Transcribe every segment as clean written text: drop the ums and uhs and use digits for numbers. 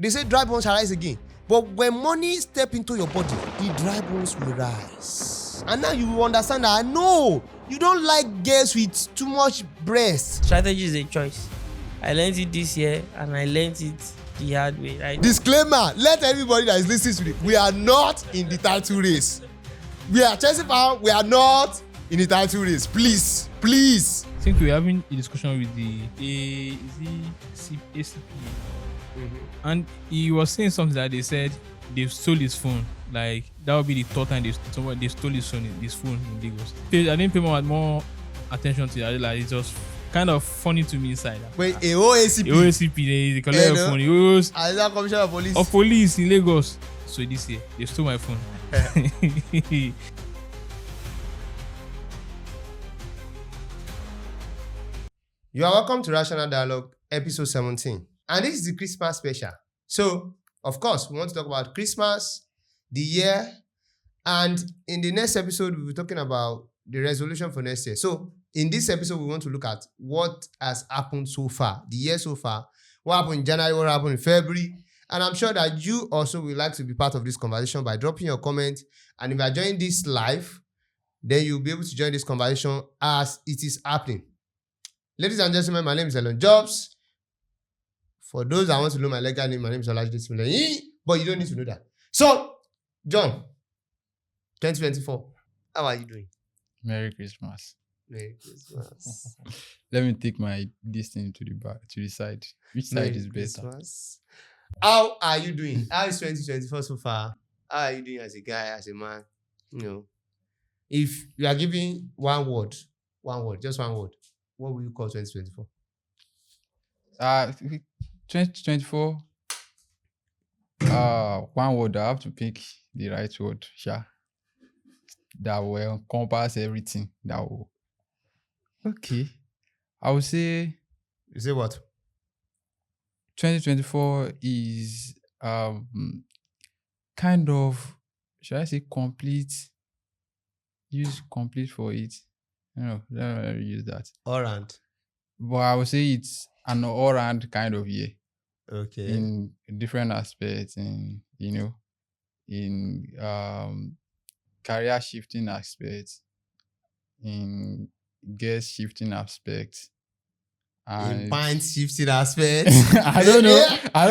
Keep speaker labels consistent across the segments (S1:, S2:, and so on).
S1: They say dry bones shall rise again. But when money step into your body, the dry bones will rise. And now you will understand that, no, you don't like girls with too much breast.
S2: Strategy is a choice. I learned it this year and I learned it the hard way. Right?
S1: Disclaimer, let everybody that is listening to it, we are not in the title race. We are Chelsea fan, we are not in the title race. Please.
S3: I think we're having a discussion with the ACP. And he was saying something that they said they stole his phone. Like, that would be the third time they stole his phone in Lagos. I didn't pay more attention to it. Like, it was kind of funny to me inside.
S1: Wait, ACP,
S3: they collected your phone. It was
S1: commissioner of police.
S3: Of police in Lagos. So this year, they stole my phone.
S1: You are welcome to Rational Dialogue, episode 17. And this is the Christmas special. So, of course, we want to talk about Christmas, the year, and in the next episode, we'll be talking about the resolution for next year. So, in this episode, we want to look at what has happened so far, the year so far, what happened in January, what happened in February. And I'm sure that you also would like to be part of this conversation by dropping your comment. And if you are joining this live, then you'll be able to join this conversation as it is happening. Ladies and gentlemen, my name is Elon Jobs. For those that want to know my legal name, my name is Olajide Similayi, but you don't need to know that. So, John, 2024, how are you doing?
S4: Merry Christmas.
S1: Merry Christmas.
S4: Let me take my destiny to the side. Which side
S1: Merry
S4: is better?
S1: Christmas. How are you doing? How is 2024 so far? How are you doing as a guy, as a man? You know, if you are giving one word, just one word, what will you call 2024?
S4: 2024. One word. I have to pick the right word. Sure. That will encompass everything. That will. Okay. I would say.
S1: You say what?
S4: 2024 is kind of, should I say complete? Use complete for it. No, let me use that.
S1: All round.
S4: But I would say it's an all-round kind of year.
S1: Okay.
S4: In different aspects, in career shifting aspects, in guest shifting aspects, and
S1: in pint shifting aspects.
S4: I don't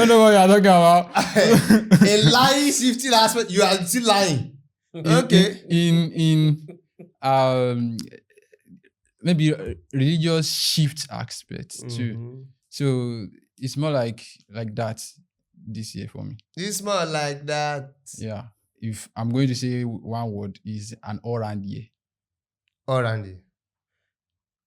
S4: know what you're talking about.
S1: A lying shifting aspect. You are still lying. Okay.
S4: In maybe religious shift aspects too.
S1: Mm-hmm.
S4: So it's more like that this year for me.
S1: It's more like that.
S4: Yeah. If I'm going to say one word, is an all-round year.
S1: All round.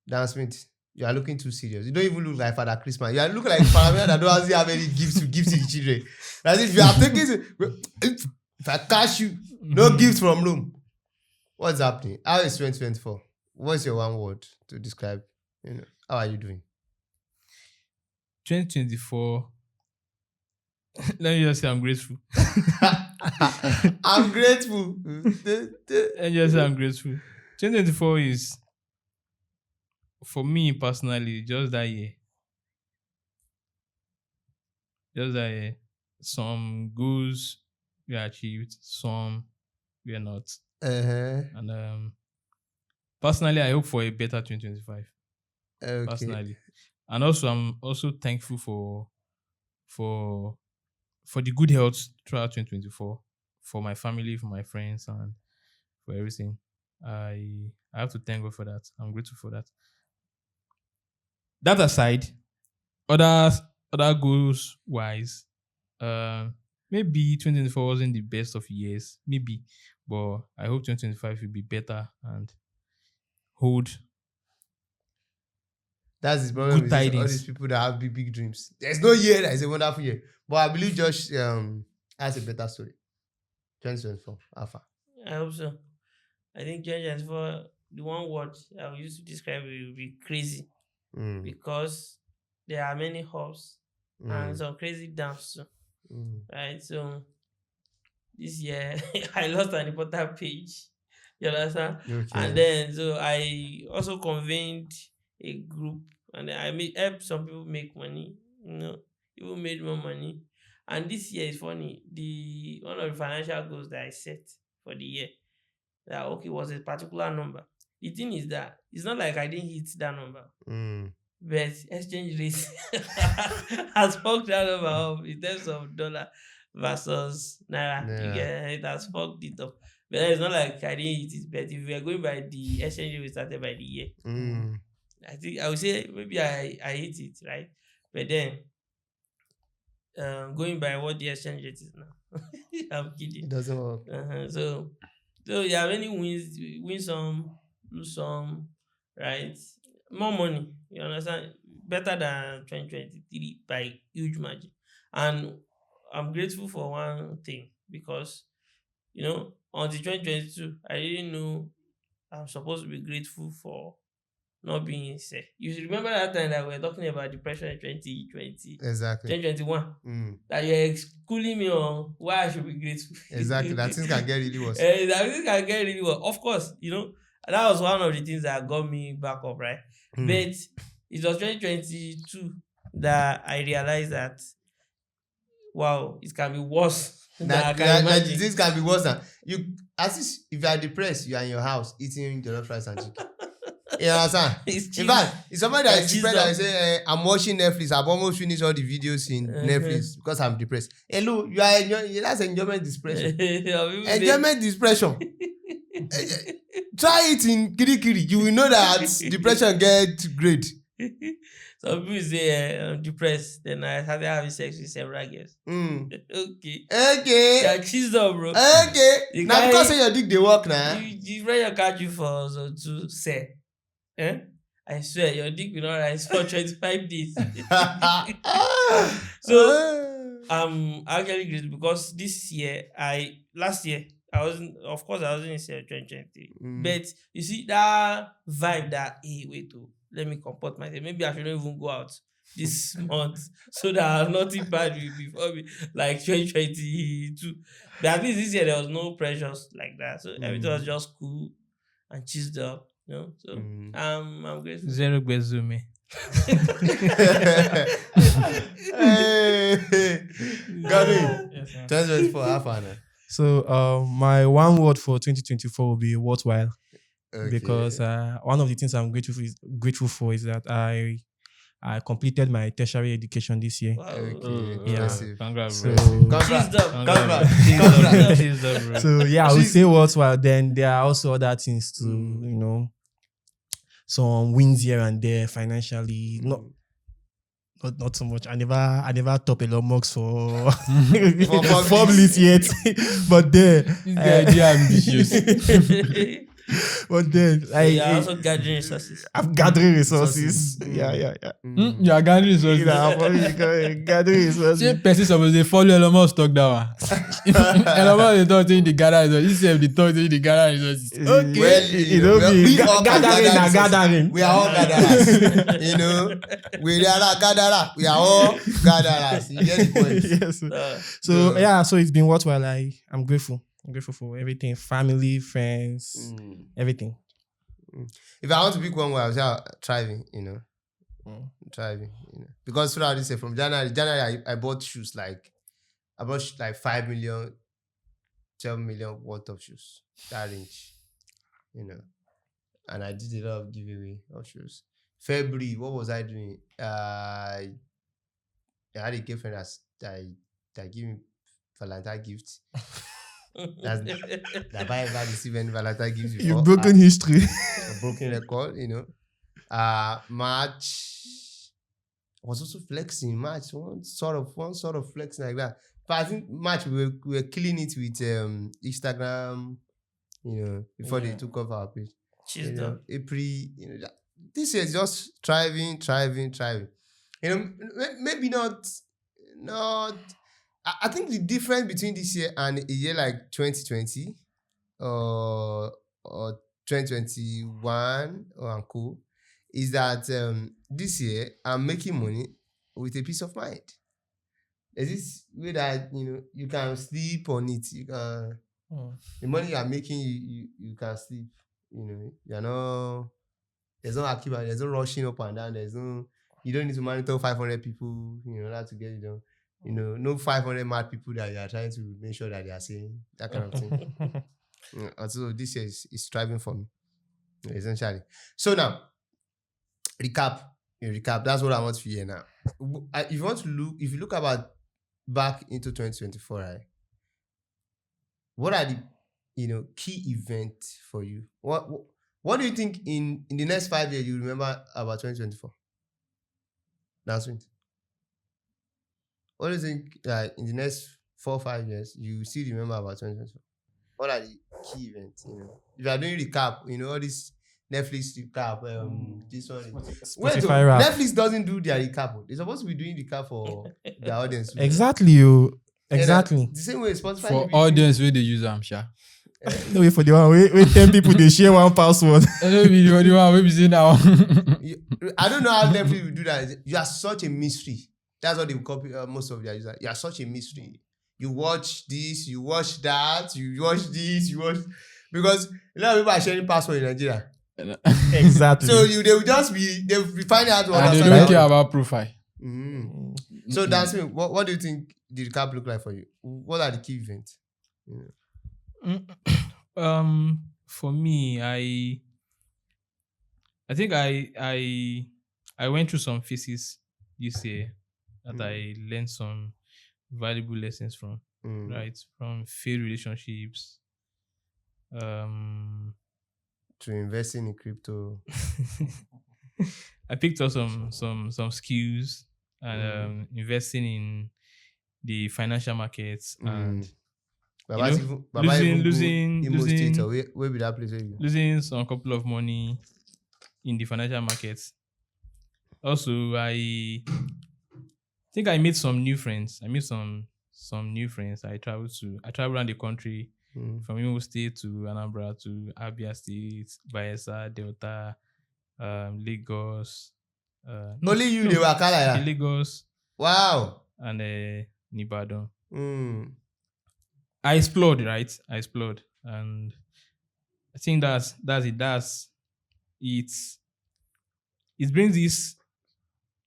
S1: Dan Smith, you are looking too serious. You don't even look like Father Christmas. You are looking like Father that doesn't have any gifts to give to the children. As if you are taking, if I catch you, no gift from Rome. What's happening? How is 2024? What's your one word to describe? How are you doing?
S3: 2024. Let me just say I'm grateful.
S1: I'm grateful.
S3: Let me just say I'm grateful. 2024 is, for me personally, just that year. Some goals we achieved, some we are not. And personally, I hope for a better 2025.
S1: Okay.
S3: Personally, and also I'm also thankful for the good health throughout 2024, for my family, for my friends, and for everything. I have to thank God for that. I'm grateful for that. That aside, other goals wise, maybe 2024 wasn't the best of years, maybe, but I hope 2025 will be better and hold.
S1: That's the problem with all these people that have big dreams. There's no year that is a wonderful year. But I believe Josh has a better story. 2024, Alpha.
S2: I hope so. I think 2024, the one word I will use to describe it will be crazy. Because there are many ups and some crazy downs too. Right? So this year I lost an important page. You understand? Okay. And then so I also convened a group and I helped some people make money, even made more money. And this year is funny. One of the financial goals that I set for the year that okay was a particular number. The thing is that it's not like I didn't hit that number. But exchange rate has fucked that number up in terms of dollar versus naira. You get it has fucked it up. But it's not like I didn't hit it. But if we are going by the exchange rate we started by the year, I think I would say maybe I hit it, right? But then going by what the exchange rate is now. I'm kidding.
S1: It doesn't work.
S2: So there are many wins, win some, lose some, right? More money, you understand? Better than 2023 by huge margin. And I'm grateful for one thing because, until 2022, I didn't know I'm supposed to be grateful for not being sick. You remember that time that we were talking about depression in 2020?
S1: Exactly.
S2: 2021. That you're schooling me on why I should be grateful.
S1: Exactly. That things can get really worse.
S2: That things can get really worse. Of course, that was one of the things that got me back up, right? But it was 2022 that I realized that, wow, it can be worse.
S1: This can be worse than you. As if you are depressed, you are in your house eating jollof rice and chicken. You understand? In fact, it's somebody that is depressed that say, I'm watching Netflix. I've almost finished all the videos in Netflix because I'm depressed. Hello, you are enjoying. That's enjoyment depression. Enjoyment depression. Try it in Kirikiri. You will know that depression gets great.
S2: Some people say I'm depressed. Then I started having sex with several girls. Okay. You're cheesed up, bro.
S1: Okay. Now because your dick they work now.
S2: You friend your catch you for to say. I swear your dick will not rise for 25 days. So I'm actually grateful because last year I wasn't in 2023. But you see that vibe that let me comport myself. Maybe I shouldn't even go out this month so that nothing bad will be before me like 2022. But at least this year there was no pressures like that. So everything was just cool and cheesed up. So I'm grateful.
S3: Zero Bezume.
S1: Got it. 2024, half an hour.
S5: So my one word for 2024 will be worthwhile.
S1: Okay.
S5: Because one of the things I'm grateful for is that I completed my tertiary education this year.
S2: Wow.
S1: Okay.
S5: Yeah.
S3: Congrats,
S5: So,
S3: bro.
S1: Congrats.
S5: So yeah, I would say worthwhile. Then there are also other things to some wins here and there financially. Not so much. I never top Elon Musk for Forbes yet, but then
S4: they are ambitious.
S5: But then
S2: you're also gathering resources.
S5: I'm gathering resources. Yeah.
S4: You are gathering resources.
S5: I'm probably gathering resources.
S4: See, person supposed to follow Elon Musk talk that one. Elon Musk is talking in the gather resources. He said the talk in the gather resources.
S5: Okay.
S1: Well,
S5: we
S1: gathering. We are all gatherers. We are all gatherers. You get the point.
S5: Yes. So it's been worthwhile. I'm grateful. I'm grateful for everything, family, friends, everything.
S1: If I want to pick one word, I would say thriving, thriving, because throughout this year, from January, I bought shoes like 5 million, 12 million worth of shoes, that range, and I did a lot of giveaway of shoes. February, what was I doing? I had a girlfriend that gave me Valentine gifts. Have I ever received any Valentine gifts before?
S5: You've broken history.
S1: A broken record, March was also flexing. March, one sort of flexing like that. But I think March we were killing it with Instagram, before they took off our page. April, this year is just thriving. Maybe not. I think the difference between this year and a year like 2020 or 2021 or cool is that this year I'm making money with a peace of mind. There's this way that you can sleep on it. You can the money you are making you can sleep. You're not. There's no akiba. There's no rushing up and down. You don't need to monitor 500 people. In order to get it done. no 500 mad people that you are trying to make sure that they are saying that kind of thing. So this year is striving for me, essentially. So now, recap. That's what I want to hear now. If you look about back into 2024, right? What are the key events for you? What do you think in the next 5 years you remember about 2024? That's it. What do you think in the next 4 or 5 years you still remember about 2024? What are the key events? If you are doing recap, all this Netflix recap, this one. Wait, so
S5: Spotify rap.
S1: Netflix doesn't do their recap. They're supposed to be doing recap for their audience. too.
S5: Exactly, you.
S1: And,
S5: Exactly.
S1: the same way Spotify.
S4: For audience where they use them, sha.
S5: No way for the one. Wait, 10 people they share one password.
S4: I don't be the only one. Maybe say now.
S1: I don't know how Netflix will do that. You are such a mystery. That's what they will copy most of their users. You are such a mystery. You watch this, you watch that, you watch this, you watch, because a lot of people are sharing password in Nigeria.
S5: Exactly.
S1: So they will find out what
S4: And they don't care about profile.
S1: So dancing, what do you think the recap look like for you? What are the key events?
S3: For me, I think I went through some phases this year that I learned some valuable lessons from, right? From failed relationships,
S1: to investing in crypto.
S3: I picked up some skills and investing in the financial markets and losing
S1: Imo State, or where be that place where you?
S3: Losing some couple of money in the financial markets. Also, I think I made some new friends. I traveled around the country from Imo State to Anambra to Abia State, Bayelsa, Delta, Lagos.
S1: Only you, they were Kala.
S3: Lagos.
S1: Wow.
S3: And Ibadan. I explored, right? And I think that's it. It brings this.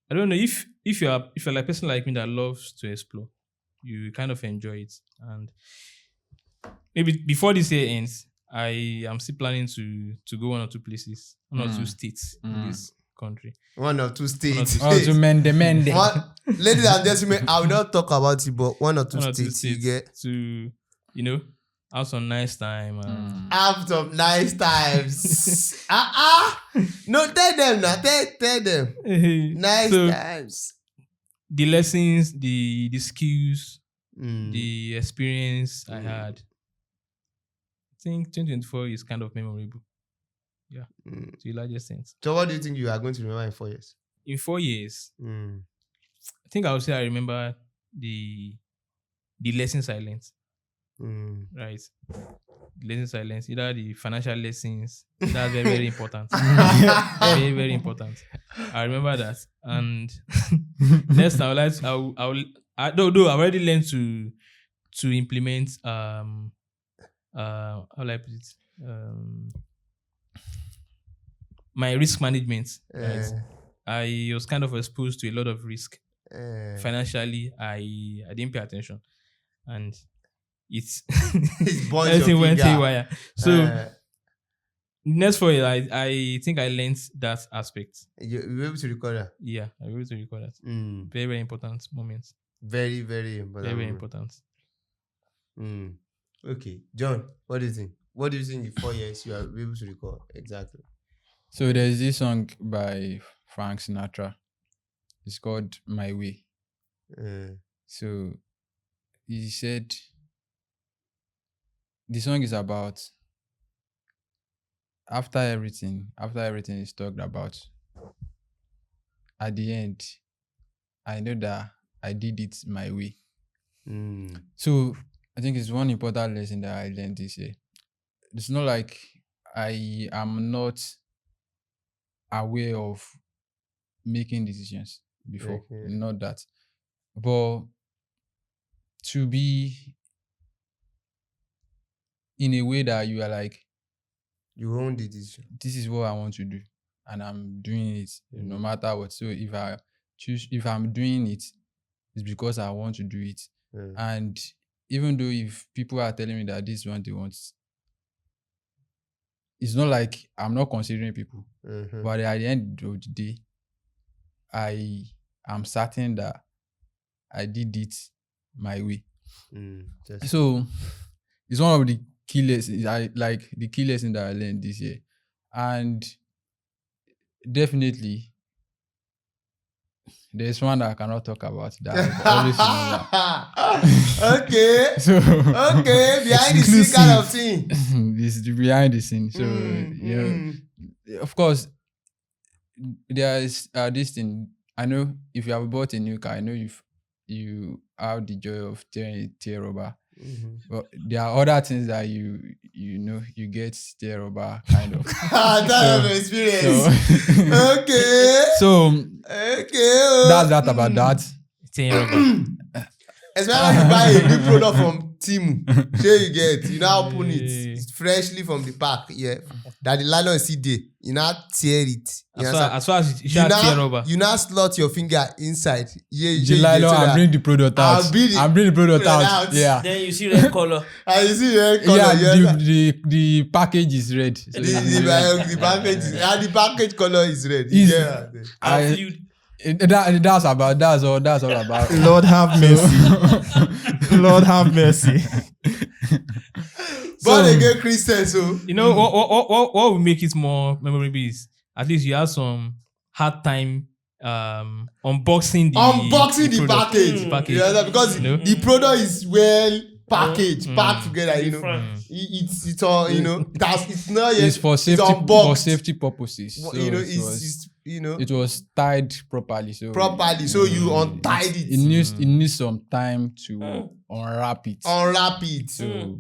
S3: I don't know if you're like a person like me that loves to explore, you kind of enjoy it. And maybe before this year ends, I am still planning to go one or two places, one or two states in this country.
S1: One or two states.
S4: To mend.
S1: Ladies and gentlemen, I will not talk about it, but one or two states you get
S3: to, have some nice time.
S1: Have some nice times. No, tell them now. Tell them. Nice times.
S3: The lessons, the skills, the experience I had. I think 2024 is kind of memorable. Yeah, to the largest sense.
S1: So what do you think you are going to remember in 4 years?
S3: In 4 years, I think I would say I remember the lessons I learned. Right. The lessons I learned, either the financial lessons, that's very, very important. Very, very important. I remember that. And next, I would like to, I've already learned to implement how will I put it? My risk management. Right? I was kind of exposed to a lot of risk. Financially, I didn't pay attention, and it's everything went haywire. So next 4 years, I think I learned that aspect.
S1: You were able to record that?
S3: Yeah, I was able to record that. Very, very important moments.
S1: Very, very important.
S3: Very, very important.
S1: Okay, John, what do you think? What do you think in 4 years you are able to record exactly?
S4: So there's this song by Frank Sinatra. It's called My Way. So he said the song is about after everything is talked about, at the end, I know that I did it my way. So I think it's one important lesson that I learned this year. It's not like I am not aware of making decisions before.
S1: Okay.
S4: Not that. But to be in a way that you are like,
S1: you own the decision.
S4: This is what I want to do, and I'm doing it no matter what. So if I'm doing it, it's because I want to do it.
S1: Mm.
S4: And even though if people are telling me that this one they want, it's not like I'm not considering people.
S1: Mhm.
S4: But at the end of the day, I am certain that I did it my way.
S1: Just-
S4: So it's one of the key lessons. The key lesson that I learned this year, and definitely there's one that I cannot talk about. That I always remember.
S1: Okay.
S4: So
S1: Okay, behind the scene kind of thing.
S4: this is the behind the scene. So you know, of course, there is this thing. I know if you have bought a new car, I know you have the joy of tearing a tear rubber. But there are other things that you know you get tear rubber kind of.
S1: That's an experience. Okay.
S4: So
S1: Okay.
S4: that's that about that.
S1: Especially when you buy a new product from Timu. Sure you get. You now open it freshly from the pack. Yeah. That the nylon is still there. You now tear it. You
S3: As far as you shall tear rubber.
S1: you now slot your finger inside. Yeah,
S4: The nylon and bring the product out.
S1: I'll
S4: bring the product out. Yeah.
S2: Then you see red color.
S1: And you see the red color.
S4: Yeah, the package is red. So
S1: The package is, and the package color is red.
S4: Is-
S1: Yeah.
S4: that's all about.
S5: Lord have mercy. Lord have mercy.
S1: But they get Christians, so
S3: You know what will make it more memorable is at least you have some hard time unboxing the product,
S1: package.
S3: the package.
S1: You know, because
S3: You know?
S1: the product is well packaged, packed together. You know,
S2: Different.
S1: it's all you know. It's not yet.
S4: It's for safety
S1: unboxed.
S4: purposes. So
S1: You know,
S4: it was-
S1: it's you know
S4: it was tied properly. So
S1: properly. So you untied it,
S4: It needs some time to unwrap it.
S1: unwrap it.
S4: So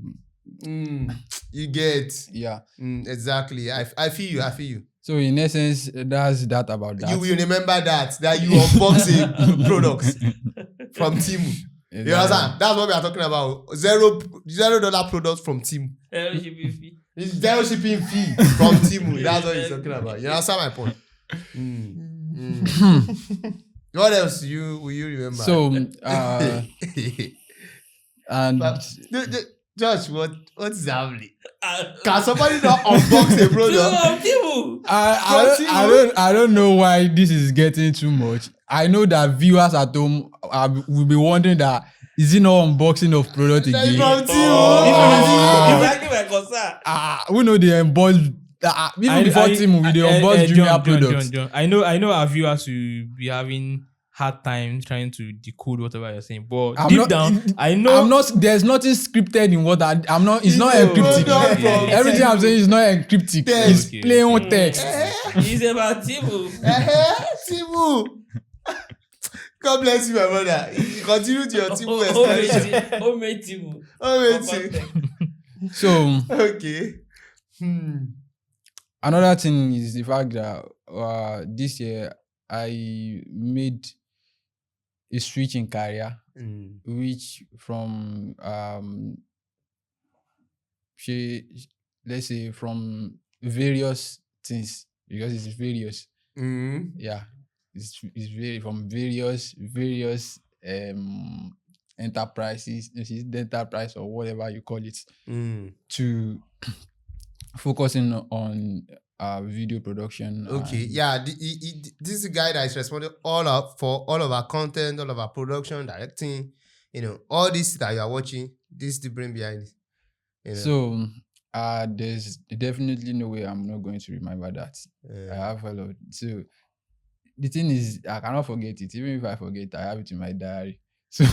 S1: You get
S4: yeah.
S1: exactly. I feel you.
S4: So in essence, that's that about that.
S1: You will remember that you unbox a product from Timu. You understand? That's what we are talking about. $0 product from Timu. It's zero shipping fee from Timu. That's what he's talking about. You understand my point? What else will you remember?
S4: So and
S1: Josh, what is happening? Can somebody not unbox a product?
S4: I don't know why this is getting too much. I know that viewers at home will be wondering that is it not unboxing of product again?
S1: From Timu.
S2: Exactly my concern.
S4: We know they unbox even before Timu we dey unbox junior products.
S3: John. I know our viewers will be having hard time trying to decode whatever you're saying, but I know
S4: There's nothing scripted in what I'm not. It's not
S1: no,
S4: encryptic.
S1: no,
S4: Everything I'm saying is not encryptic.
S1: Text.
S4: It's plain text.
S2: It's about Timu.
S1: Timu. God bless you, my brother. You continue to your Timu extension.
S2: Homemade Timu.
S4: So
S1: Okay.
S4: another thing is the fact that this year I made a switch in career, which from let's say from various things, because it's various. Yeah, it's very from various enterprises, the enterprise or whatever you call it, to focusing on video production.
S1: Okay, yeah. This is the guy that is responsible for all of our content, all of our production, directing. You know, all this that you are watching. This is the brain behind it. You know?
S4: So there's definitely no way I'm not going to remember that. I have a lot. So the thing is, I cannot forget it. Even if I forget, I have it in my diary. So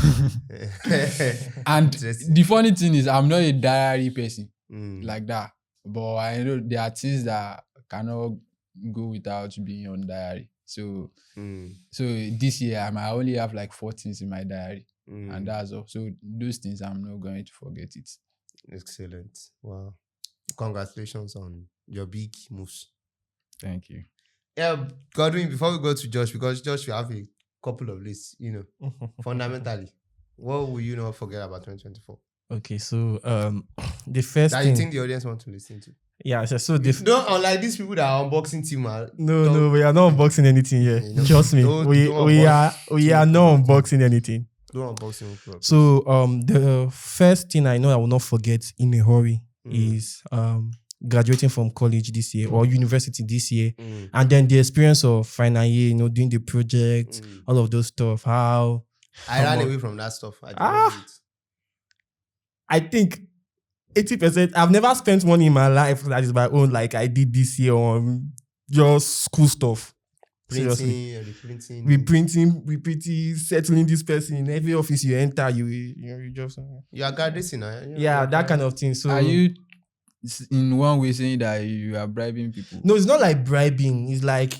S4: and the funny thing is, I'm not a diary person like that. But I know there are things that cannot go without being on diary. So this year I might only have like 4 things in my diary, and that's all. So those things I'm not going to forget it.
S1: Excellent. Wow. Congratulations on your big moves.
S4: Thank you.
S1: Yeah, Godwin, before we go to Josh, because Josh will have a couple of lists, you know, fundamentally, what will you not forget about 2024?
S5: Okay, so the first
S1: that
S5: thing
S1: you think the audience want to listen to?
S5: Yeah, so the
S1: no, unlike these people that are unboxing Timu.
S5: No, we are not unboxing anything here.
S1: No,
S5: Trust me,
S1: don't
S5: we are not unboxing anything.
S1: Go unboxing Pro.
S5: So the first thing I know I will not forget in a hurry is graduating from college this year or university this year, and then the experience of final year, doing the project, all of those stuff. How
S1: I ran away from that stuff. I did not do it.
S5: I think 80%. I've never spent money in my life that is my own, like I did this year on just school stuff. Seriously. Reprinting, settling this person in every office you enter, you just
S1: You are graduating now.
S5: yeah, that kind of thing. So
S4: are you in one way saying that you are bribing people?
S5: No, it's not like bribing. It's like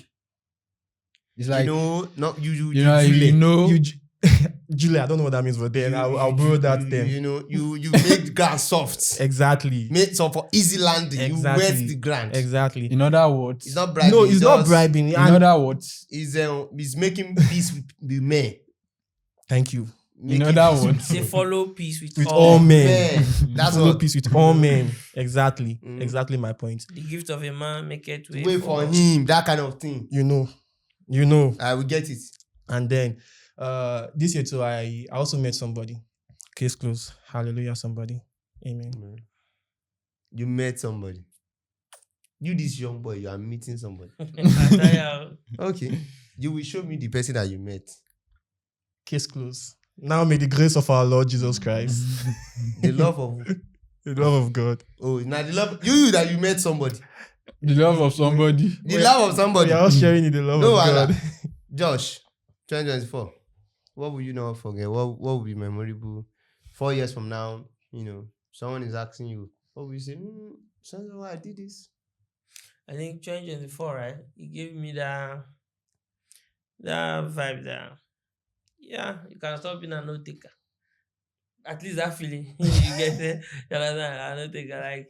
S5: Julie, I don't know what that means, but then I'll borrow that term.
S1: You make the ground soft.
S5: Exactly.
S1: Made so for easy landing.
S5: Exactly.
S1: You wet the ground.
S5: Exactly.
S4: In other words,
S1: It's not bribing.
S5: No, it's not bribing.
S4: in other words,
S1: It's making peace with the men.
S5: Thank you.
S4: in other words,
S2: Say follow peace with
S5: all men.
S1: That's
S5: Follow
S1: what.
S5: peace with all men. Exactly. Exactly my point.
S2: The gift of a man make it
S1: Wait for him. That kind of thing.
S5: You know.
S1: I will get it.
S5: And then this year too, I also met somebody. Case closed. Hallelujah, somebody. Amen.
S1: You met somebody. You, this young boy, you are meeting somebody. Okay. You will show me the person that you met.
S5: Case closed. Now may the grace of our Lord Jesus Christ,
S1: The love of.
S5: the love of God.
S1: Oh, now the love. You that you met somebody.
S4: the love of somebody.
S1: The love of somebody.
S5: We are all sharing in the love
S1: No,
S5: of
S1: Allah.
S5: God.
S1: Josh, 2024. What will you not forget? What will be memorable? 4 years from now, someone is asking you, what will you say? So why I did this?
S2: I think 2024, right? It gave me that vibe that, yeah, you can stop being a note taker. At least that feeling you get it. You understand? A note taker, like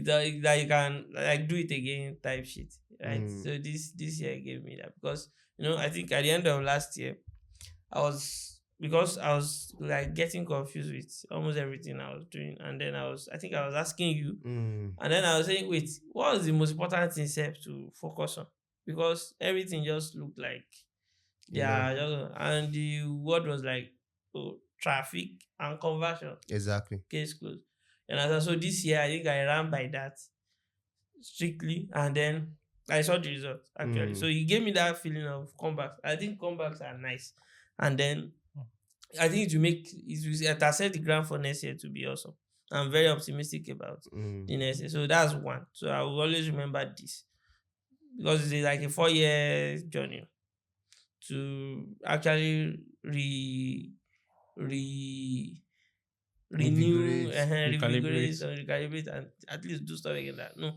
S2: that you can like do it again type shit, right? So this year gave me that because I think at the end of last year, I was like getting confused with almost everything I was doing, and then I think I was asking you, and then I was saying, wait, what was the most important thing to focus on? Because everything just looked like and the word was like traffic and conversion.
S1: Exactly.
S2: Case closed. And so this year I think I ran by that strictly, and then I saw the result actually. So he gave me that feeling of comebacks. I think comebacks are nice, and then I think it will set the ground for next year to be awesome. I'm very optimistic about the next year. So that's one. So I will always remember this because it's like a 4-year journey to actually renew, recalibrate, and at least do stuff again. That no,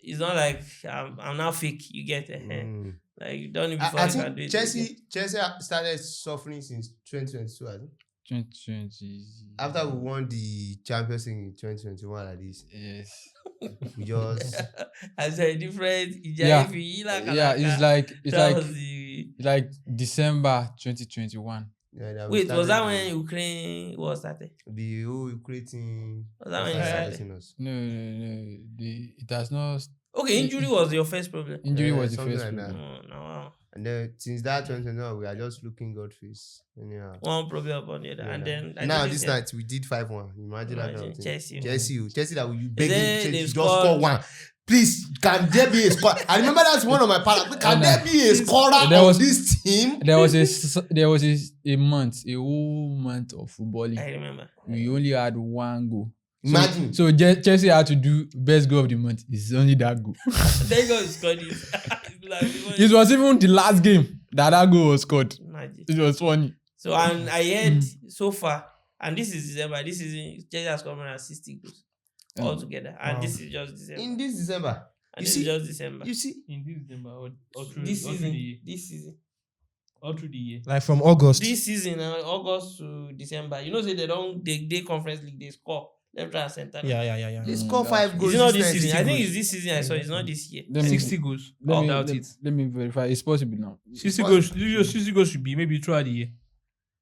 S2: it's not like I'm now fake. You get it. Like you done it before.
S1: I
S2: you can
S1: think
S2: do it
S1: Chelsea started suffering since 2022. I think
S4: 2020.
S1: after we won the Champions League in 2021, like this,
S4: Yes.
S1: we just
S2: as a different.
S4: Yeah. It's like December 2021.
S2: Wait, was that when Ukraine was started?
S1: The whole Ukraine
S2: Was that when it started?
S4: No. It has not.
S2: Okay, injury was your first problem.
S4: Injury was the
S1: something
S4: first
S1: like
S4: problem.
S2: Oh, no, wow.
S1: And then since that 2021, we are just looking God face. Anyhow.
S2: One problem upon the other, and then
S1: now this night we did 5-1. Imagine that kind of thing.
S2: Chelsea.
S1: That you begging Chelsea just
S2: scored.
S1: score one. Please, can there be a score? I remember that's one of my partners. Can there be a scorer
S4: There
S1: on
S4: was-
S1: this team?
S4: There was a whole month of footballing.
S2: I remember.
S4: We only had one goal.
S1: Imagine.
S4: So Chelsea had to do best goal of the month. It's only that goal.
S2: Thank God you scored it.
S4: It was even the last game that goal was scored.
S2: Imagine.
S4: It was funny.
S2: So and I heard so far, and this is December. This season, Chelsea has come around 60 goals altogether, and this is just December.
S1: In this December.
S2: And
S1: You
S2: this
S1: see?
S2: is just December.
S1: You see?
S3: In this December or through,
S2: This
S3: all through the year.
S2: season.
S3: All through the year.
S5: Like from August.
S2: This season, August to December. You know, say they conference league, they score left, right, and center.
S5: Yeah.
S1: They score 5 goals.
S2: It's not this
S1: time,
S2: season.
S1: 60
S2: I think
S1: goals.
S2: it's this season I saw. It's not this year.
S4: Let me-
S3: 60 goals.
S4: Let me,
S3: Doubt
S4: let,
S3: it.
S4: let me verify. It's possible now.
S3: 60 goals. 60 goals should be maybe throughout the year.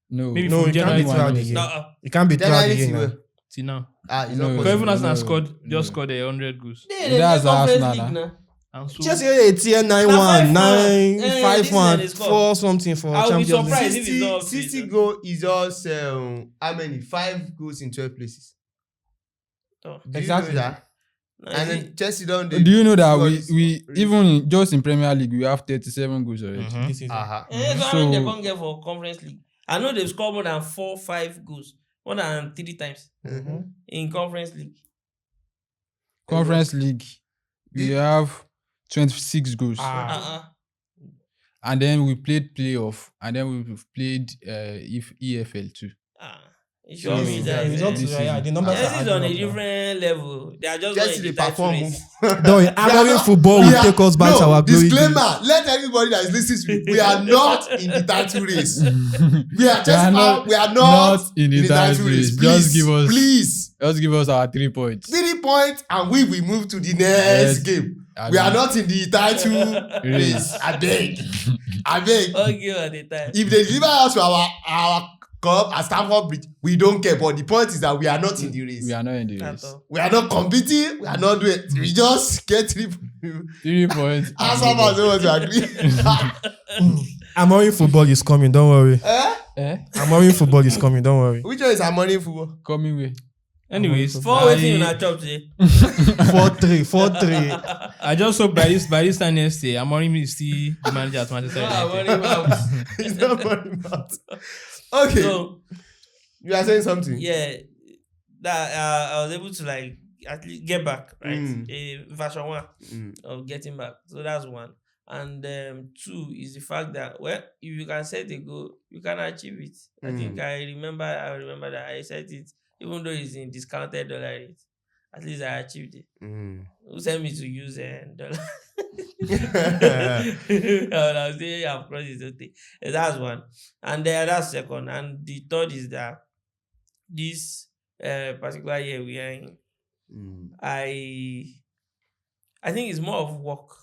S4: No.
S3: Maybe
S5: No,
S3: from
S5: it can't
S3: January
S5: be throughout the
S3: onwards.
S5: year.
S2: No,
S5: It can't be
S1: Then
S5: throughout
S1: I
S5: the
S1: need
S5: year
S1: to
S5: now.
S1: go.
S3: Till now.
S1: It's
S4: No,
S1: not
S3: Because
S1: possible.
S3: even Arsenal
S4: no,
S3: scored,
S4: no.
S3: just scored 100 goals.
S2: they
S4: That's
S2: conference
S4: Arsenal
S2: league
S4: now.
S2: now.
S3: And so
S5: Chelsea a tier 9-1, 9-5-1, 4 something for
S2: I'll be
S5: Champions
S2: surprised
S5: League.
S2: if it's not up to
S1: 60
S2: it.
S1: goal is just how many? 5 goals in 12 places.
S2: Oh.
S1: Do
S5: Exactly.
S1: you know that?
S2: No,
S1: And
S2: is
S1: then
S2: it-
S1: Chelsea don't
S4: Do you know that
S1: score this
S4: we
S1: one.
S4: even just in Premier League we have 37 goals already.
S3: Mhm.
S5: This season.
S1: Uh-huh.
S2: So how many they
S4: So-
S2: can't get for Conference League? I know they've scored more than 4-5 goals, more than 3 times
S1: Mhm.
S2: in Conference League.
S4: Conference League, we
S1: The-
S4: have 26 goals.
S2: Uh-uh.
S4: And then we played playoff, and then we've played EFL too.
S2: It sure
S4: So,
S2: means
S5: The
S2: that
S5: results,
S4: this
S5: yeah,
S4: season.
S5: the numbers
S2: Chelsea
S5: are
S2: is on a
S5: adding up now.
S2: different level. They are just
S1: Chelsea
S2: not in
S1: they
S2: the title
S1: perform.
S2: race.
S5: Though average football will take us back to our glory days.
S1: Disclaimer. Let everybody that is listening to me, we are not in the title race. We are Chelsea. We are not
S4: in the title race.
S1: Please,
S4: Just
S1: please.
S4: give us our 3 points.
S1: 3 points and we will move to the next
S4: Yes.
S1: game. We are not in the title race. I beg.
S2: Okay, at the time.
S1: If they deliver us to our cup at Stamford Bridge, we don't care. But the point is that we are not in the race.
S4: We are not in the
S2: At
S4: race.
S2: all.
S1: We are not competing. We are not doing it. We just get 3
S4: 3 points.
S1: as some as they want to agree.
S5: Amorim football is coming, don't worry.
S4: Eh?
S5: Amorim football is coming, don't worry.
S1: Which one is our money football?
S4: Coming way.
S3: anyways,
S2: For waiting in our chop today.
S5: 4-3, 4-3.
S3: I just hope by this time next year, Amorim is still the manager at Manchester United.
S1: It's not money out. Okay.
S2: So
S1: You are saying something?
S2: yeah, that I was able to like at least get back, right? Version 1 of getting back. So that's 1. And 2 is the fact that if you can set a goal, you can achieve it. I think I remember that I set it, even though it's in discounted dollar rate. At least I achieved it. Who sent me to use dollar? I was saying I've crossed it. Okay. That's 1. And that's 2nd. And the 3rd is that this particular year we are in, I think it's more of work.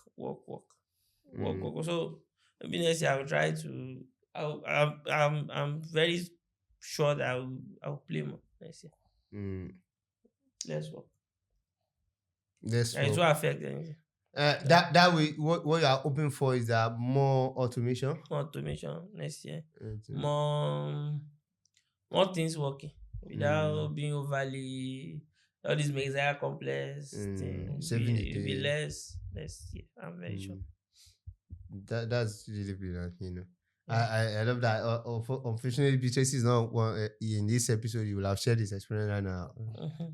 S2: So maybe next year I will try to. I'm very sure that I will play more next year. Let's work. It will affect anything.
S1: That way, what you are hoping for is that more automation.
S2: More automation next year. More things working without being overly all these Messiah complex things. Be less. Yeah, I'm very sure.
S1: That's really brilliant, you know. I love that. Unfortunately, Tracy is not one in this episode. You will have shared this experience right now.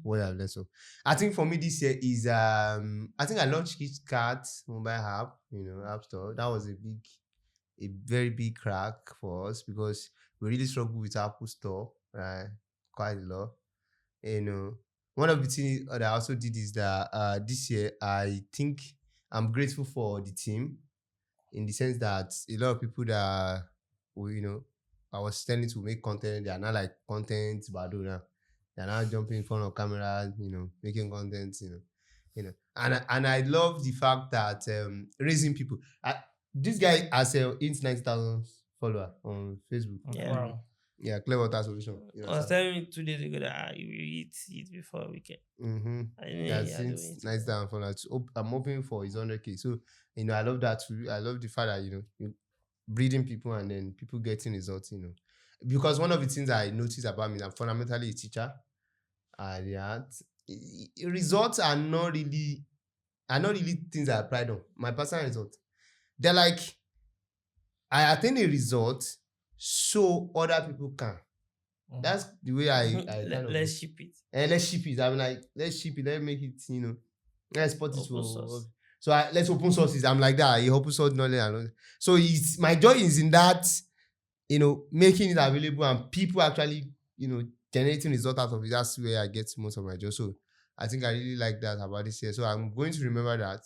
S1: What I've learned. So, I think for me this year is I think I launched KitKat mobile app, app store. That was a very big crack for us because we really struggled with Apple Store, right? Quite a lot. One of the things that I also did is that this year I think I'm grateful for the team. In the sense that a lot of people that I was telling to make content, they are not like content badu now. They are now jumping in front of cameras, making content, And I love the fact that raising people. This guy has 90,000 followers on Facebook.
S2: Yeah.
S5: Wow.
S1: Yeah, Clear Water Solution.
S2: I was telling me 2 days ago that you will eat before weekend.
S1: I didn't since 90,000 followers. I'm hoping for his 100K. So I love that too. I love the fact that you breeding people and then people getting results. Because one of the things I noticed about me, I'm fundamentally a teacher. Results are not really things I pride on. My personal results, they're like I attain a result so other people can. That's the way
S2: let's ship it.
S1: Let's ship it. I'm like, let's ship it. Let's make it, let's export it
S2: Open source.
S1: So let's open sources. I'm like that. Open source knowledge. So my joy is in that, making it available and people actually, generating results out of it. That's where I get most of my joy. So I think I really like that about this year. So I'm going to remember that,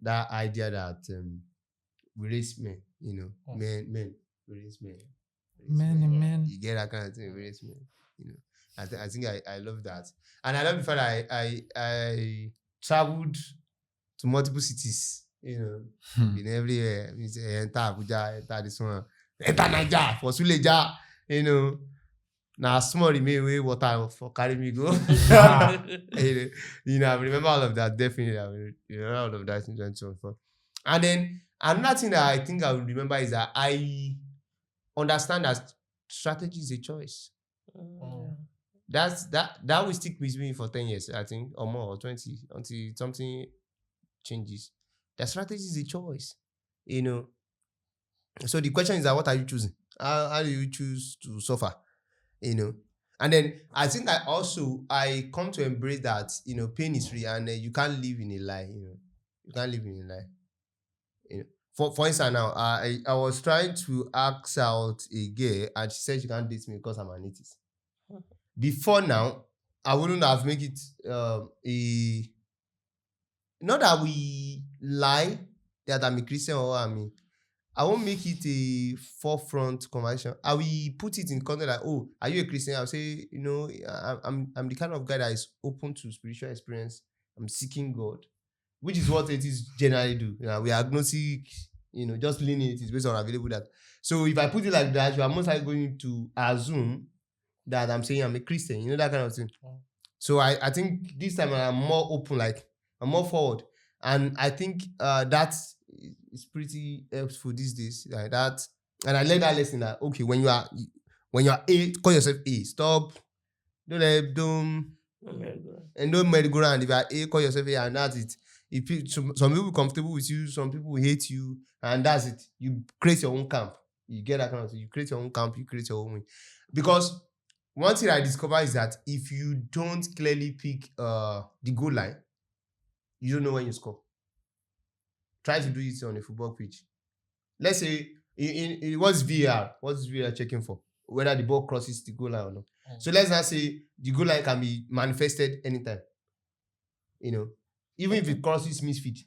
S1: that idea that we raise men, men, we raise men.
S4: Men.
S1: You get that kind of thing, we raise men. I think I love that. And I love the fact that I traveled to multiple cities, in everywhere. Enter Abuja, enter this one, enter Naija, for Suleja, Now small remain way water for carry me go. I remember all of that definitely. I remember all of that in 2024. And then another thing that I think I will remember is that I understand that strategy is a choice. That will stick with me for 10 years, I think, or more, or 20, until something changes. The strategy is a choice. So the question is that what are you choosing? How do you choose to suffer? And then I think I come to embrace that pain is real, and you can't live in a lie. You can't live in a lie. For instance, now I was trying to ask out a girl, and she said she can't date me because I'm an atheist. Before now, I wouldn't have made it not that we lie that I'm a Christian or I won't make it a forefront conversation. I will put it in context like, oh, are you a Christian? I'll say, I'm the kind of guy that is open to spiritual experience. I'm seeking God, which is what atheists generally do. We are agnostic, just leaning it is based on available data. So if I put it like that, you are most likely going to assume that I'm saying I'm a Christian, that kind of thing. So I think this time I'm more open, like I'm more forward. And I think that is pretty helpful these days, like that. And I learned that lesson that, okay, when you are A, call yourself A. Stop. Don't merry-go-round. If you are A, call yourself A, and that's it. Some people comfortable with you, some people hate you, and that's it. You create your own camp. You get that kind of thing. You create your own camp, you create your own way. Because one thing I discovered is that if you don't clearly pick the goal line, you don't know when you score. Try to do it on a football pitch. Let's say, what's VAR? What's VAR checking for? Whether the ball crosses the goal line or not. So let's not say the goal line can be manifested anytime. Even if it crosses misfield.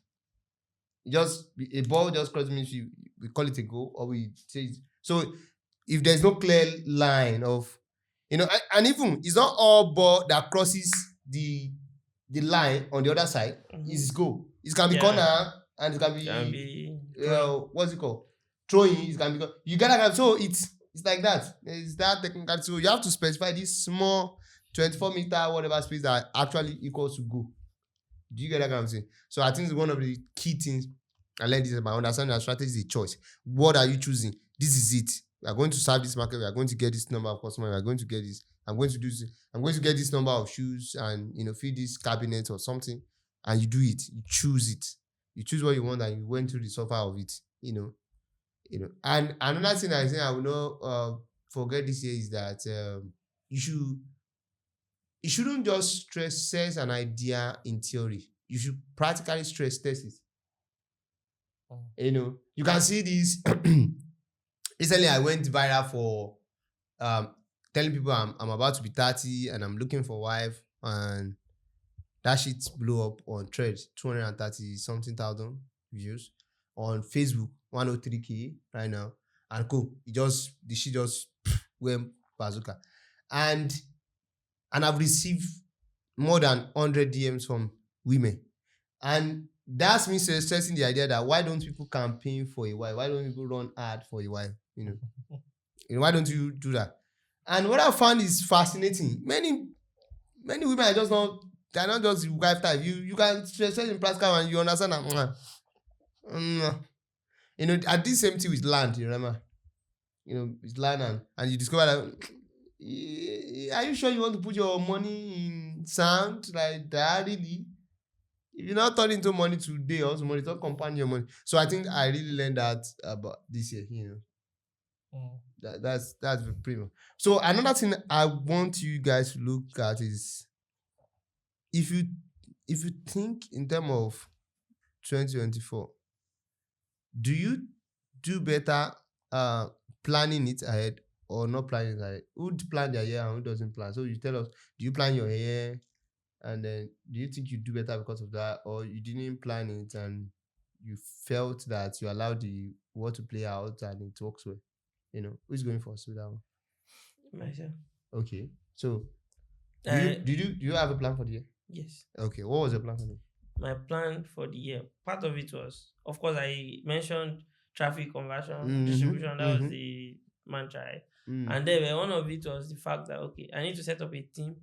S1: A ball just crosses misfield, we call it a goal, or we say it. So if there's no clear line of, and even it's not all ball that crosses the line on the other side is goal. It can be corner, and it can be what's it called? Throwing. It can be you gotta. So it's like that. It's that technical. So you have to specify this small 24-meter whatever space that actually equals to goal. Do you get that kind of thing? So I think it's one of the key things I learned this about understanding that strategy is a choice. What are you choosing? This is it. We are going to serve this market. We are going to get this number of customers. We are going to get this. I'm going to do this. I'm going to get this number of shoes and fill this cabinet or something. And you do it. You choose it. You choose what you want, and you went through the suffer of it. And another thing I think I will not forget this year is that you shouldn't just stress test an idea in theory. You should practically stress test it. You can see this. Recently, I went viral for telling people I'm about to be 30 and I'm looking for a wife, and that shit blew up on Threads, 230 something thousand views. On Facebook, 103K right now. And cool. The shit just went bazooka. And I've received more than 100 DMs from women. And that's me stressing the idea that why don't people campaign for a wife? Why don't people run ad for a wife? Why don't you do that? And what I found is fascinating. Many women are just they're not just wife type. You can stress in practical and you understand that. At this same thing with land, you remember? With land and you discover that. Are you sure you want to put your money in sand like that? Really? If you're not turning into money today or tomorrow, it's not compounding your money. So I think I really learned that about this year. That's pretty much. So another thing I want you guys to look at is if you think in terms of 2024, do you do better planning it ahead or not planning it ahead? Who plan their year and who doesn't plan? So you tell us, do you plan your year, and then do you think you do better because of that, or you didn't plan it and you felt that you allowed the world to play out and it works well? Who's going first with that one?
S2: Myself.
S1: Okay. So do you have a plan for the year?
S2: Yes.
S1: Okay. What was your plan for the year?
S2: My plan for the year, part of it was, of course, I mentioned traffic conversion, distribution. That was the mantra. And then one of it was the fact that, okay, I need to set up a team,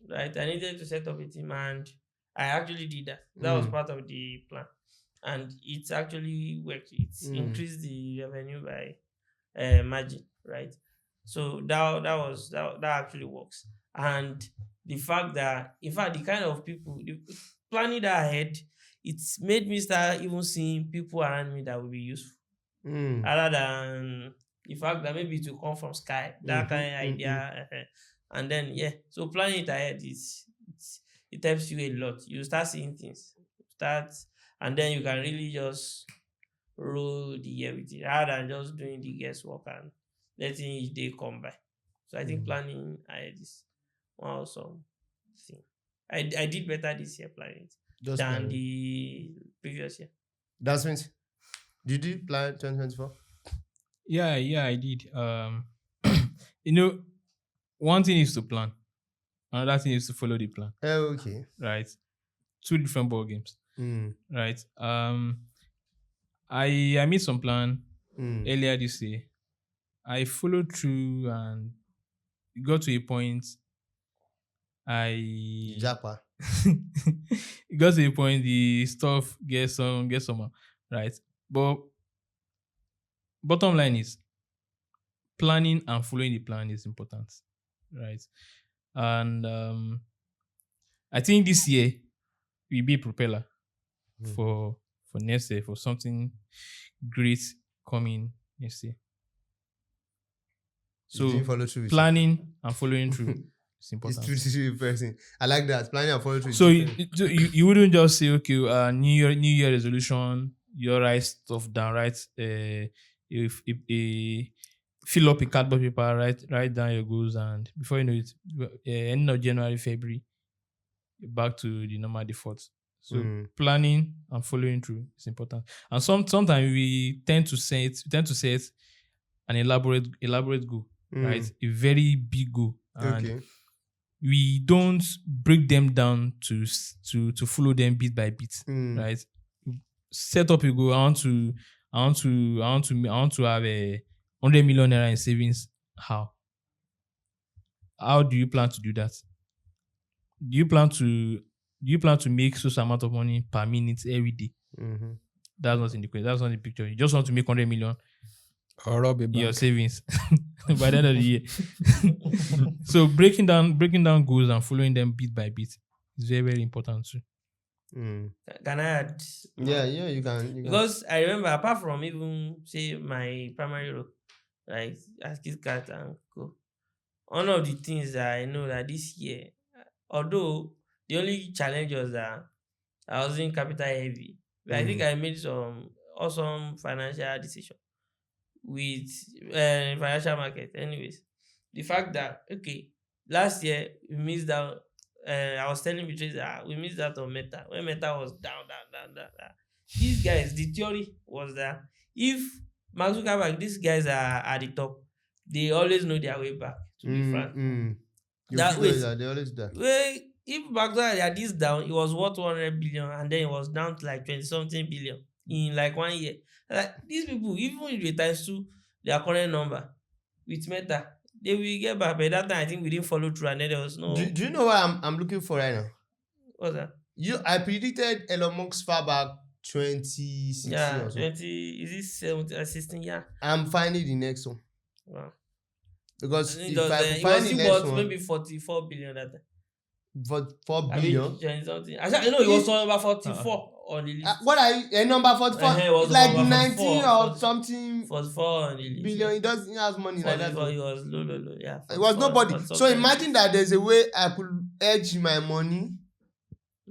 S2: right? I needed to set up a team, and I actually did that. That was part of the plan. And it's actually worked. It's increased the revenue by margin, right? So that actually works. And the fact that, in fact, the kind of people planning that ahead, it's made me start even seeing people around me that will be useful, other than the fact that maybe it will come from sky, that kind of idea. And then so planning it ahead it helps you a lot. You start seeing things, and then you can really just roll the year with it, rather than just doing the guesswork and letting each day come by. So I think planning ahead is one awesome thing. I did better this year planning it than the previous year.
S1: That's means. Did you plan 2024?
S3: Yeah, I did. One thing is to plan. Another thing is to follow the plan.
S1: Okay.
S3: Right. Two different ball games. Right. I made some plan earlier this year. I followed through and it got to a point.
S1: Japa.
S3: It got to a point the stuff gets some, right? But bottom line is planning and following the plan is important, right? And I think this year will be a propeller for next year, for something great coming next year. So planning and following through is important.
S1: It's too person. I like that. Planning and following through.
S3: So you wouldn't just say, okay, New Year resolution, you write stuff down, right? If fill up a cardboard paper, write down your goals, and before you know it, end of January, February, you're back to the normal default. So planning and following through is important. And sometimes we tend to set an elaborate goal, right? A very big goal, and we don't break them down to follow them bit by bit, right? Set up a goal. I want to have a 100 million naira in savings. How do you plan to do that? Do you plan to make such amount of money per minute every day? That's not in the question. That's not in the picture. You just want to make 100 million
S4: or rob a bank.
S3: Your savings by the end of the year. So breaking down goals and following them bit by bit is very, very important too.
S2: Can I add?
S1: Yeah, you can.
S2: Because I remember, apart from even say my primary role, like as Kit Kat and Co, one of the things that I know that this year, although the only challenge was that I wasn't capital heavy, but I think I made some awesome financial decision with financial market. Anyways, the fact that, okay, last year we missed out. I was telling Beatrice that we missed out on Meta when Meta was down. These guys, the theory was that if Mark Zuckerberg, these guys are at the top, they always know their way back. To be frank, that way
S1: they always do.
S2: If Mark Zuckerberg had this down, it was worth 100 billion, and then it was down to like 20-something billion in like 1 year. Like these people, even if they times two their current number with Meta, they will get back. By that time, I think we didn't follow through, and then there was no.
S1: Do you know what I'm looking for right now?
S2: What's that?
S1: I predicted Elon Musk far back 2016 or so.
S2: 20. Is it 17 or 16? Yeah.
S1: I'm finding the next one.
S2: Wow.
S1: Because if
S2: I
S1: I find the next one,
S2: maybe 44 billion that time.
S1: For 4 billion.
S2: Something. I know it was about 44 on the list.
S1: What are you? A number 44? Like 19 or something.
S2: 44 on the list.
S1: Billion. It doesn't have money like that.
S2: It was low. Yeah.
S1: It was nobody. So imagine that there's a way I could edge my money.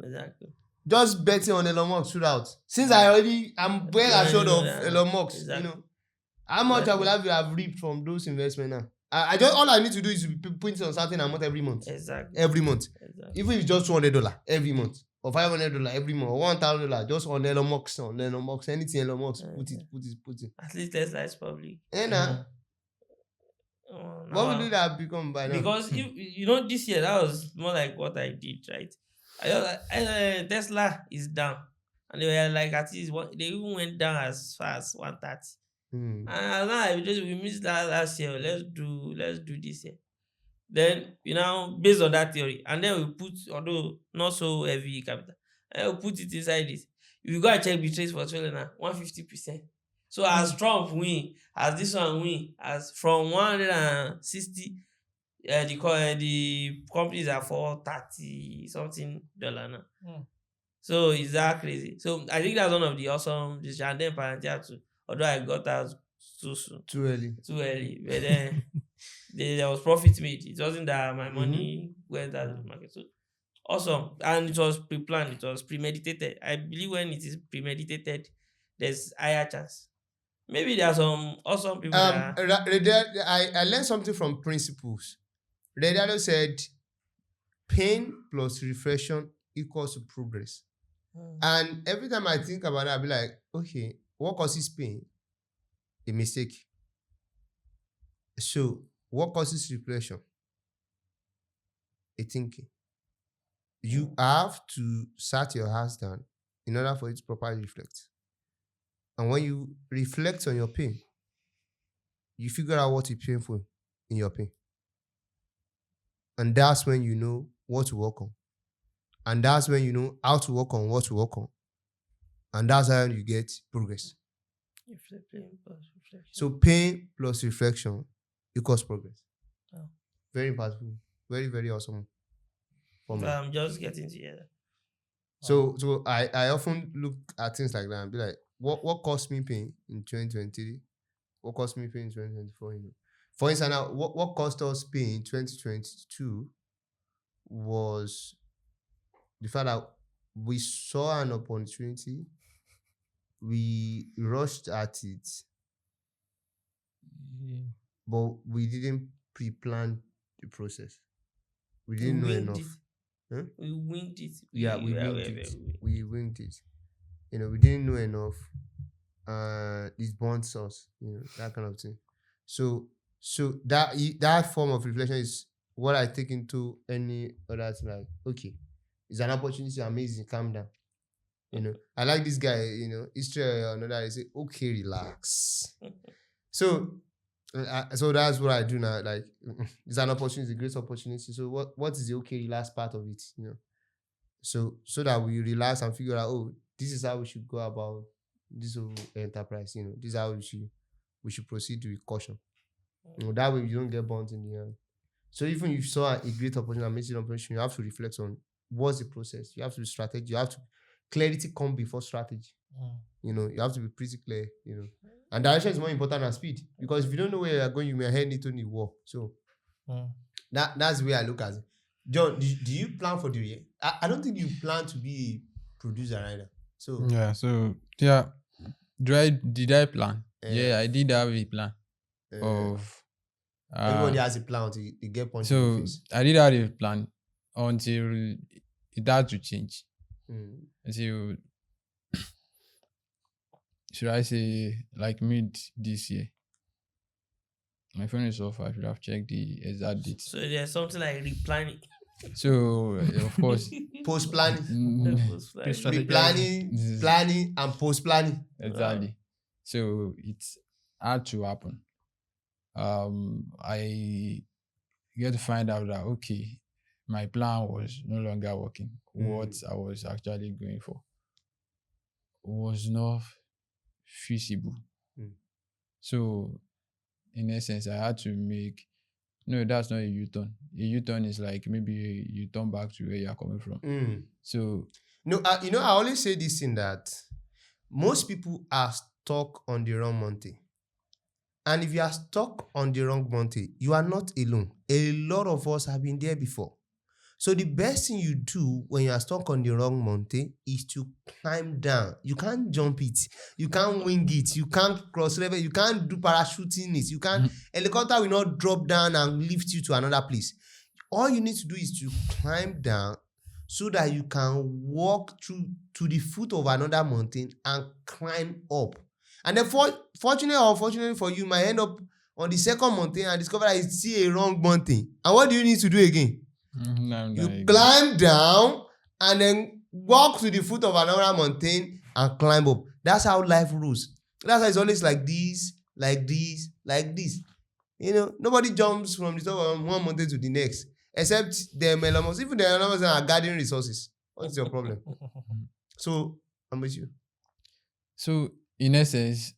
S2: Exactly.
S1: Just betting on Elon Musk throughout. Since I'm well assured of Elon Musk,
S2: exactly.
S1: How much I will have reaped from those investments now. All I need to do is put it on certain amount every month.
S2: Exactly.
S1: Every month.
S2: Exactly.
S1: Even if it's just $200 every month. Or $500 every month. Or $1,000 just on Elon Musk. Anything Elon Musk. Put it.
S2: At least Tesla is public.
S1: What will it have become by now?
S2: Because this year that was more like what I did, right? Tesla is down. And they were like, at least they even went down as far as 130. And now we missed last year. Let's do this year. Then based on that theory, and then we put, although not so heavy capital, and we put it inside this. If you go and check the trades for Australia now, 150%. So as Trump win, as this one win, as from 160, the companies are for $30 something now. So is that crazy? So I think that's one of the awesome decisions. And then Palantir too, although I got out too soon.
S1: Too early.
S2: But then there was profit made. It wasn't that my money went out of the market. So awesome. And it was pre-planned, it was premeditated. I believe when it is premeditated, there's higher chance. Maybe there are some awesome people
S1: I learned something from principles. Redado said pain plus reflection equals to progress. And every time I think about it, I'll be like, okay, what causes pain? A mistake. So, what causes reflection? A thinking. You have to sat your house down in order for it to properly reflect. And when you reflect on your pain, you figure out what is painful in your pain. And that's when you know what to work on. And that's when you know how to work on what to work on. And that's how you get progress. So pain plus reflection equals progress.
S2: Oh.
S1: Very impactful. Very, very awesome. For me.
S2: I'm just getting together.
S1: So I often look at things like that and be like, what caused me pain in 2023? What caused me pain in 2024? For instance, now, what caused us pain in 2022 was the fact that we saw an opportunity, we rushed at it, but we didn't pre-plan the process. We didn't know enough.
S2: Huh? We winged it.
S1: Yeah, we winged it. We winged it. We didn't know enough. It burns us, that kind of thing. So that form of reflection is what I take into any other thing. Like, okay, it's an opportunity, amazing, calm down. I like this guy, history or another, they say, okay, relax. So that's what I do now. Like, it's an opportunity, a great opportunity. So what is the okay, relax part of it? So that we relax and figure out, oh, this is how we should go about this whole enterprise. This is how we should proceed with caution. That way you don't get burnt in the end. So even if you saw a great opportunity, amazing opportunity, you have to reflect on what's the process. You have to be strategic. You have to clarity come before strategy. You have to be pretty clear. And direction is more important than speed, because if you don't know where you're going, you may head into the wall. So that's the way I look at it. John, do you plan for the year? I don't think you plan to be a producer either. So
S4: did I plan? Yeah, I did have a plan of.
S1: Everybody has a plan until they get punched in the face.
S4: I did have a plan until it had to change. Until, should I say, like mid this year. My phone is off. I should have checked the exact date.
S2: So there's something like replanning.
S4: So of course,
S1: post-planning, pre-planning, planning, and post-planning.
S4: Exactly. So it had to happen. I get to find out that okay, my plan was no longer working. What I was actually going for was not feasible. So in essence, I had to make. No, that's not a U-turn. A U-turn is like maybe you turn back to where you're coming from. So
S1: no, I always say this thing that most people are stuck on the wrong mountain. And if you are stuck on the wrong mountain, you are not alone. A lot of us have been there before. So the best thing you do when you are stuck on the wrong mountain is to climb down. You can't jump it. You can't wing it. You can't cross level. You can't do parachuting it. You can't. Helicopter will not drop down and lift you to another place. All you need to do is to climb down so that you can walk through to the foot of another mountain and climb up. And then fortunately or unfortunately for you, you might end up on the second mountain and discover that it's still a wrong mountain. And what do you need to do again? You climb down and then walk to the foot of another mountain and climb up. That's how life rules. That's why it's always like these like this, like this. You know, nobody jumps from the top of one mountain to the next, except the Elon Musk. Even the Elon Musk are gathering resources. What's your problem? So, I'm with you.
S4: So in essence,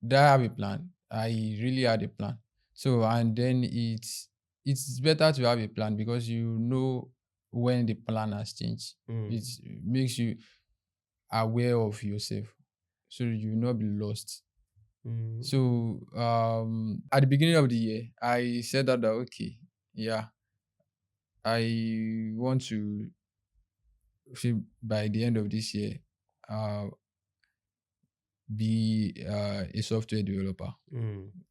S4: did I have a plan? I really had a plan. So and then it's better to have a plan because you know when the plan has changed. It makes you aware of yourself, so you will not be lost. So at the beginning of the year, I said that okay, yeah, I want to see by the end of this year, be a software developer.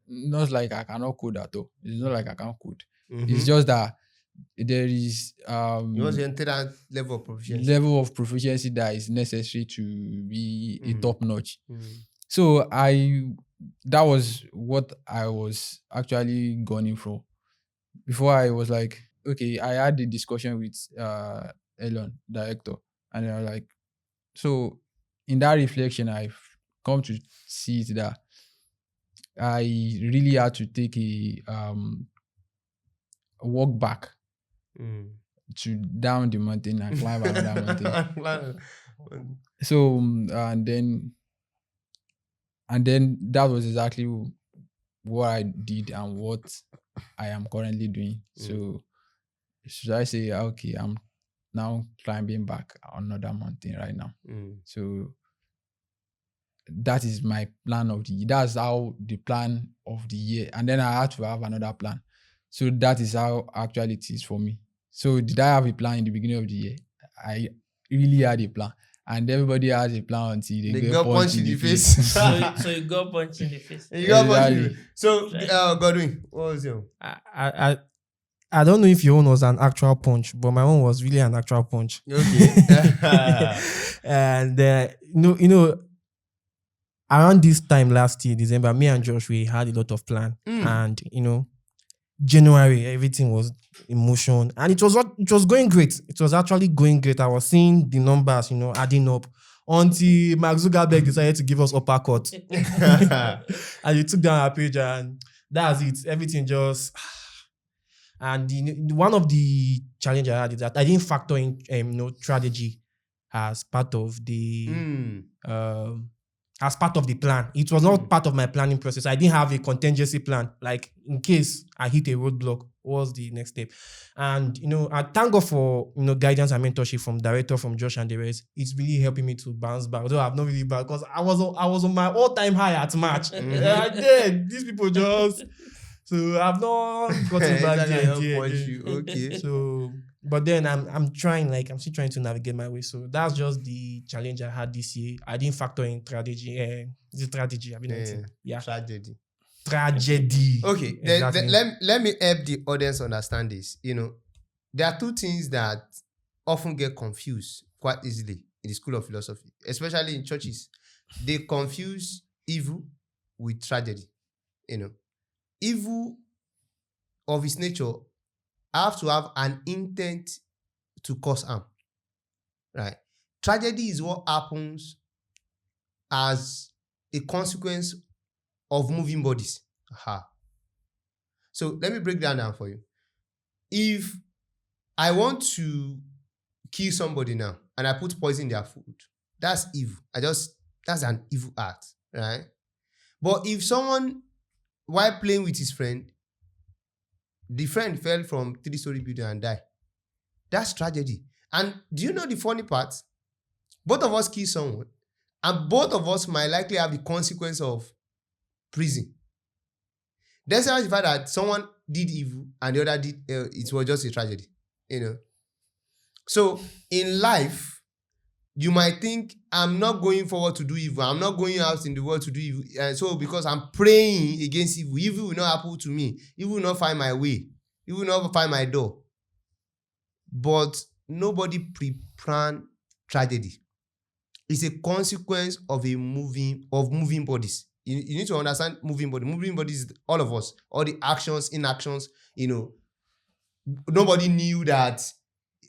S4: Not like I cannot code at all. It's not like I can't code. It's just that there is
S1: You want to enter that level of proficiency
S4: that is necessary to be a top notch. So that was what I was actually gunning for. Before I was like, okay, I had the discussion with Elon, director, and I was like, so in that reflection, I've come to see it that I really had to take a walk back to down the mountain and climb another mountain. So and then that was exactly what I did and what I am currently doing. So should I say, okay, I'm now climbing back another mountain right now. So that is my plan of the year. That's how the plan of the year. And then I had to have another plan. So that is how actually it is for me. So did I have a plan in the beginning of the year? I really had a plan. And everybody has a plan until they get punched in the face.
S2: So you got punched in the face.
S1: You got punched in the face. So, Godwin, what was your?
S5: I don't know if your own was an actual punch, but my own was really an actual punch.
S1: Okay.
S5: And you know, around this time last year, December, me and Josh, we had a lot of plan. And you know, January, everything was in motion, and it was going great. It was actually going great. I was seeing the numbers, you know, adding up until Mark Zuckerberg decided to give us uppercut, and he took down our page, and that's it. Everything just. And one of the challenges I had is that I didn't factor in strategy as part of the as part of the plan. It was not part of my planning process. I didn't have a contingency plan. Like in case I hit a roadblock, what's the next step? And you know, I thank God for guidance and mentorship from director, from Josh and the rest. It's really helping me to bounce back. Although I've not really back because I was on my all-time high at March. I did. These people just. So I've not gotten back there.
S1: Okay.
S5: So, but then I'm trying, I'm still trying to navigate my way. So that's just the challenge I had this year. I didn't factor in strategy. Tragedy.
S1: Okay.
S5: Exactly.
S1: Let me help the audience understand this. You know, there are two things that often get confused quite easily in the school of philosophy, especially in churches. They confuse evil with tragedy. You know. Evil of its nature have to have an intent to cause harm, right? Tragedy is what happens as a consequence of moving bodies. So let me break that down for you. If I want to kill somebody now and I put poison in their food, that's evil. That's an evil act, right? But if someone, while playing with his friend, the friend fell from 3-story building and died, that's tragedy. And do you know the funny part? Both of us kill someone, and both of us might likely have the consequence of prison. Despite the fact that someone did evil and the other did, it was just a tragedy, you know. So in life, you might think, I'm not going forward to do evil. I'm not going out in the world to do evil. And so because I'm praying against evil, evil will not happen to me. Evil will not find my way. Evil will not find my door. But nobody pre-planned tragedy. It's a consequence of moving bodies. You need to understand moving body. Moving bodies is all of us. All the actions, inactions, you know. Nobody knew that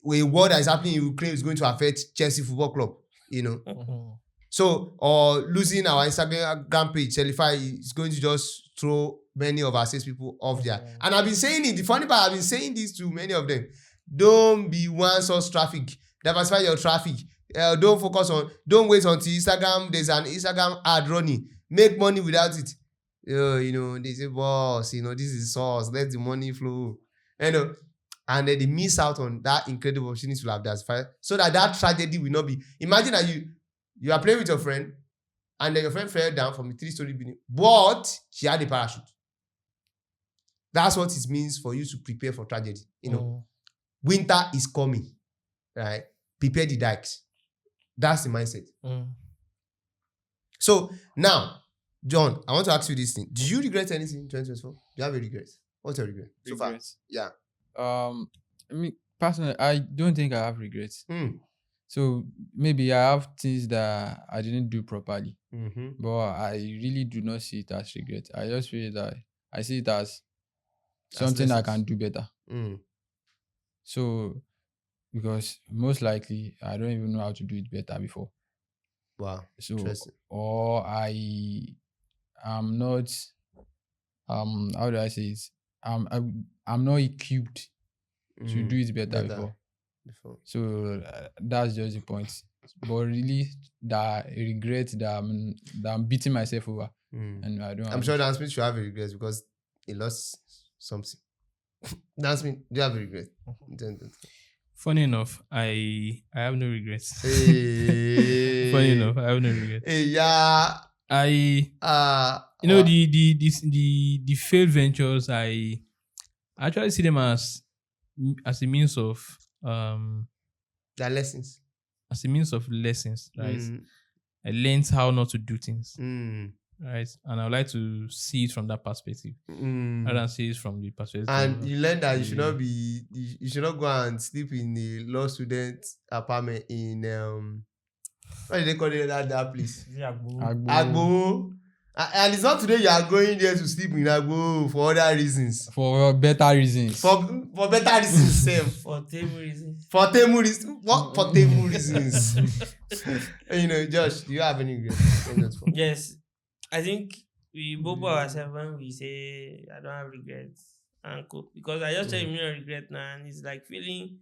S1: a war that is happening in Ukraine is going to affect Chelsea Football Club, you know. So, or losing our Instagram page, Sellify is going to just throw many of our salespeople off there. And I've been saying it. The funny part, I've been saying this to many of them. Don't be one source traffic. Diversify your traffic. Don't wait until Instagram, there's an Instagram ad running. Make money without it. They say, boss, this is source. Let the money flow. And then they miss out on that incredible opportunity to have diversified, so that tragedy will not be. Imagine that you are playing with your friend, and then your friend fell down from a 3-story building, but she had a parachute. That's what it means for you to prepare for tragedy. Winter is coming, right? Prepare the dikes. That's the mindset. So now, John, I want to ask you this thing. Do you regret anything in 2024? Do you have a regret? What's your regret so far? Yeah.
S4: I mean, personally, I don't think I have regrets. So maybe I have things that I didn't do properly, but I really do not see it as regret. I just feel that I see it as something I can do better. So, because most likely I don't even know how to do it better before.
S1: Wow.
S4: So,
S1: Interesting.
S4: or I am not, how do I say it? I'm not equipped to do it better before. So that's just the point. But really, that regret that I'm beating myself over, and I don't.
S1: I'm sure Dan Smith should have a regret because he lost something. Dan Smith, do you have a regret?
S3: Funny enough, I have no regrets.
S1: Hey.
S3: Funny enough, I have no regrets.
S1: Hey, yeah.
S3: The failed ventures, I actually see them as a means of
S1: their lessons.
S3: As a means of lessons, right? I learned how not to do things, right? And I would like to see it from that perspective, rather than see it from the perspective.
S1: And you learn that you should not go and sleep in the law student apartment in what do they call it, that place? Agbo. And it's not today you are going there to sleep in Agbo for other reasons.
S4: For better reasons.
S1: For better reasons, same.
S2: For table reasons.
S1: For table reasons. What for table reasons? Josh, do you have any regrets?
S2: Yes. I think we both ourselves when we say I don't have regrets and cool. Because I just tell you regret now, and it's like feeling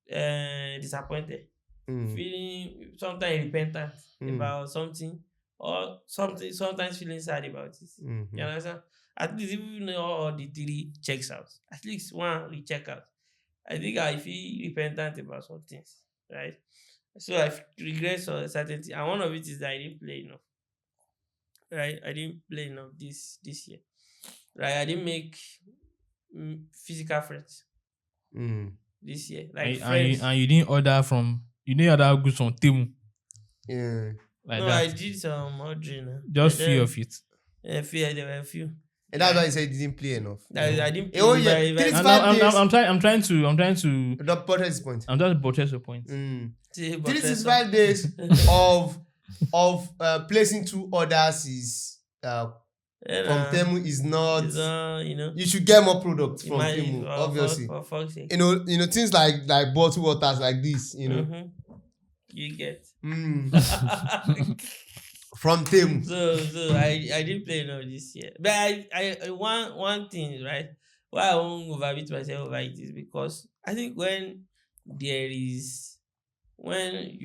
S2: disappointed. Feeling sometimes repentant about something, or sometimes feeling sad about it. You understand? At least even all the 3 checks out, at least one we check out. I think I feel repentant about some things, right? So I regret certain things, and one of it is that I didn't play enough. Right, I didn't play enough this year. Right, I didn't make physical friends this year. Like
S3: and you didn't order goods from Temu.
S1: Yeah.
S2: Like that. I did some ordering.
S3: Just few of it.
S2: Yeah, there were a few.
S1: And that's why you said you didn't play enough.
S2: I didn't play.
S1: Oh yeah,
S3: I'm trying to.
S1: The buttress point.
S3: I'm just buttress your point.
S1: 365 days of placing 2 orders is from Temu is not. You should get more products from Temu, obviously.
S2: For fuck's sake.
S1: Things like bottled waters like this.
S2: You get.
S1: From Temu.
S2: So I didn't play enough this year, but I one thing, right? Why I won't overbeat myself over it is because I think when you're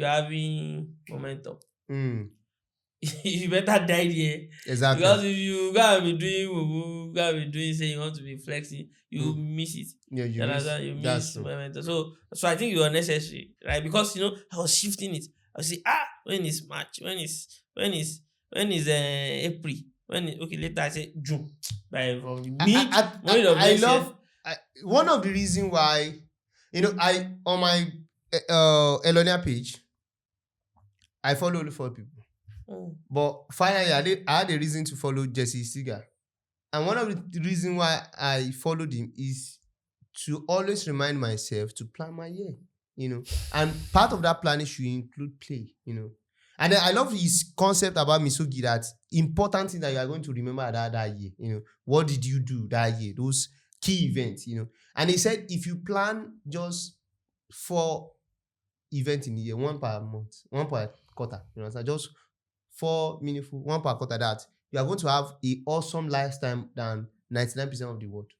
S2: having momentum, you better die there.
S1: Exactly.
S2: Because if you gotta be doing, say you want to be flexing, you miss it.
S1: Yeah,
S2: you miss momentum. So I think you are necessary, right? Because I was shifting it. I was saying, when is March? When is April? Later I say June. By from mid
S1: I love one of the reasons why I on my Elonia page I follow only 4 people. But finally I had a reason to follow Jesse Stiga. And one of the reasons why I followed him is to always remind myself to plan my year, And part of that planning should include play, And then I love his concept about Misugi, that important thing that you are going to remember that year, What did you do that year? Those key events, And he said if you plan just for event in the year, one per month, one per quarter. You know, so just 4 meaningful, one per quarter. That you are going to have a awesome lifetime than 99% of the world,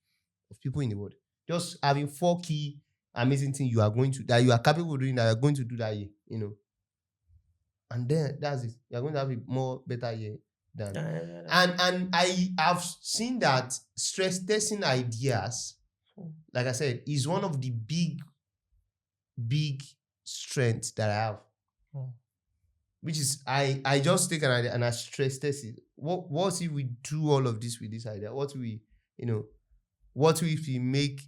S1: of people in the world. Just having 4 key amazing things you are going to, that you are capable of doing, that you are going to do that year, you know. And then that's it. You are going to have a more better year than. And I have seen that stress testing ideas, like I said, is one of the big strengths that I have. Which is I just take an idea and I stress test it. What if we do all of this with this idea? What if we make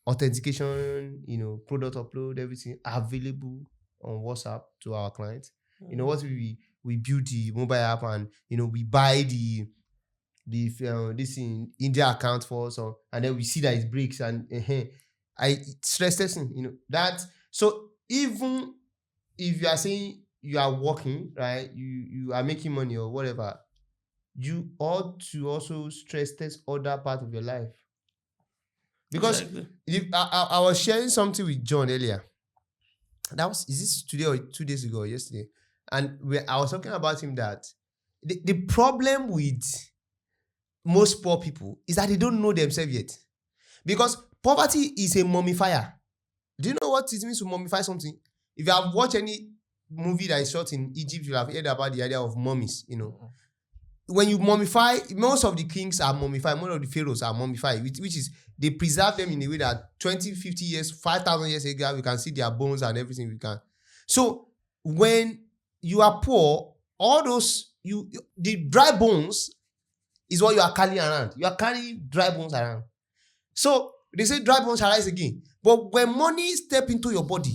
S1: authentication, product upload, everything available on WhatsApp to our clients? What if we build the mobile app and we buy the this in India account for us, and then we see that it breaks, and I stress testing, that. So even if you are saying you are working, right, you are making money or whatever, you ought to also stress test other part of your life. Because I was sharing something with John earlier. Is this today or 2 days ago or yesterday? And I was talking about him that the problem with most poor people is that they don't know themselves yet. Because poverty is a mummifier. Do you know what it means to mummify something? If you have watched any movie that is shot in Egypt, you have heard about the idea of mummies, When you mummify, most of the kings are mummified, most of the pharaohs are mummified, which is they preserve them in a way that 20, 50 years, 5,000 years ago, we can see their bones and everything we can. So when you are poor, all those, the dry bones is what you are carrying around. You are carrying dry bones around. So they say dry bones shall rise again. But when money step into your body,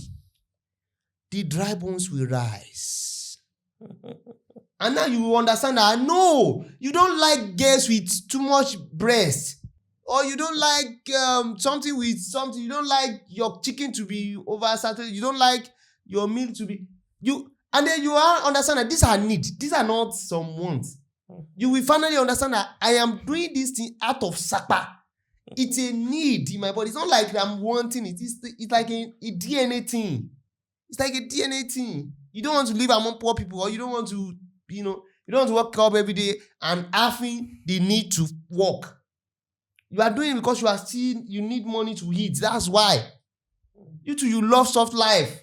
S1: the dry bones will rise. And now you will understand that, no, you don't like girls with too much breast. Or you don't like something with something. You don't like your chicken to be oversaturated. You don't like your meal to be... And then you understand that these are needs. These are not some wants. You will finally understand that I am doing this thing out of sapa. It's a need in my body. It's not like I'm wanting it. It's like a DNA thing. It's like a DNA thing. You don't want to live among poor people, or you don't want to, you don't want to wake up every day and having the need to work. You are doing it because you need money to eat. That's why. You love soft life.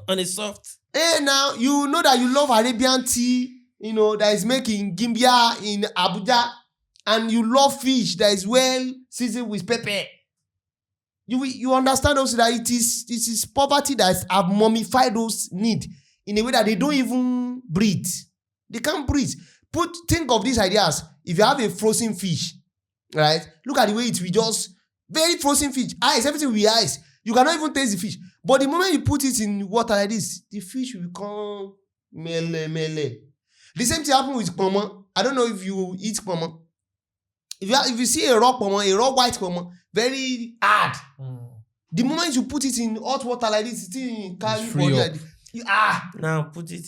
S2: On a soft.
S1: Hey, now, you know that you love Arabian tea, that is made in Gimbia, in Abuja, and you love fish that is well seasoned with pepper. You understand also that it is poverty that have mummified those needs in a way that they don't even breathe. They can't breathe. Think of these ideas. If you have a frozen fish, right? Look at the way it will just very frozen fish. Ice, everything will be ice. You cannot even taste the fish. But the moment you put it in water like this, the fish will become mele. The same thing happens with pomo. I don't know if you eat pomo. If you see a raw pomo, a raw white pomo, very hard. The moment you put it in hot water like this, it carry body like this.
S2: Now put it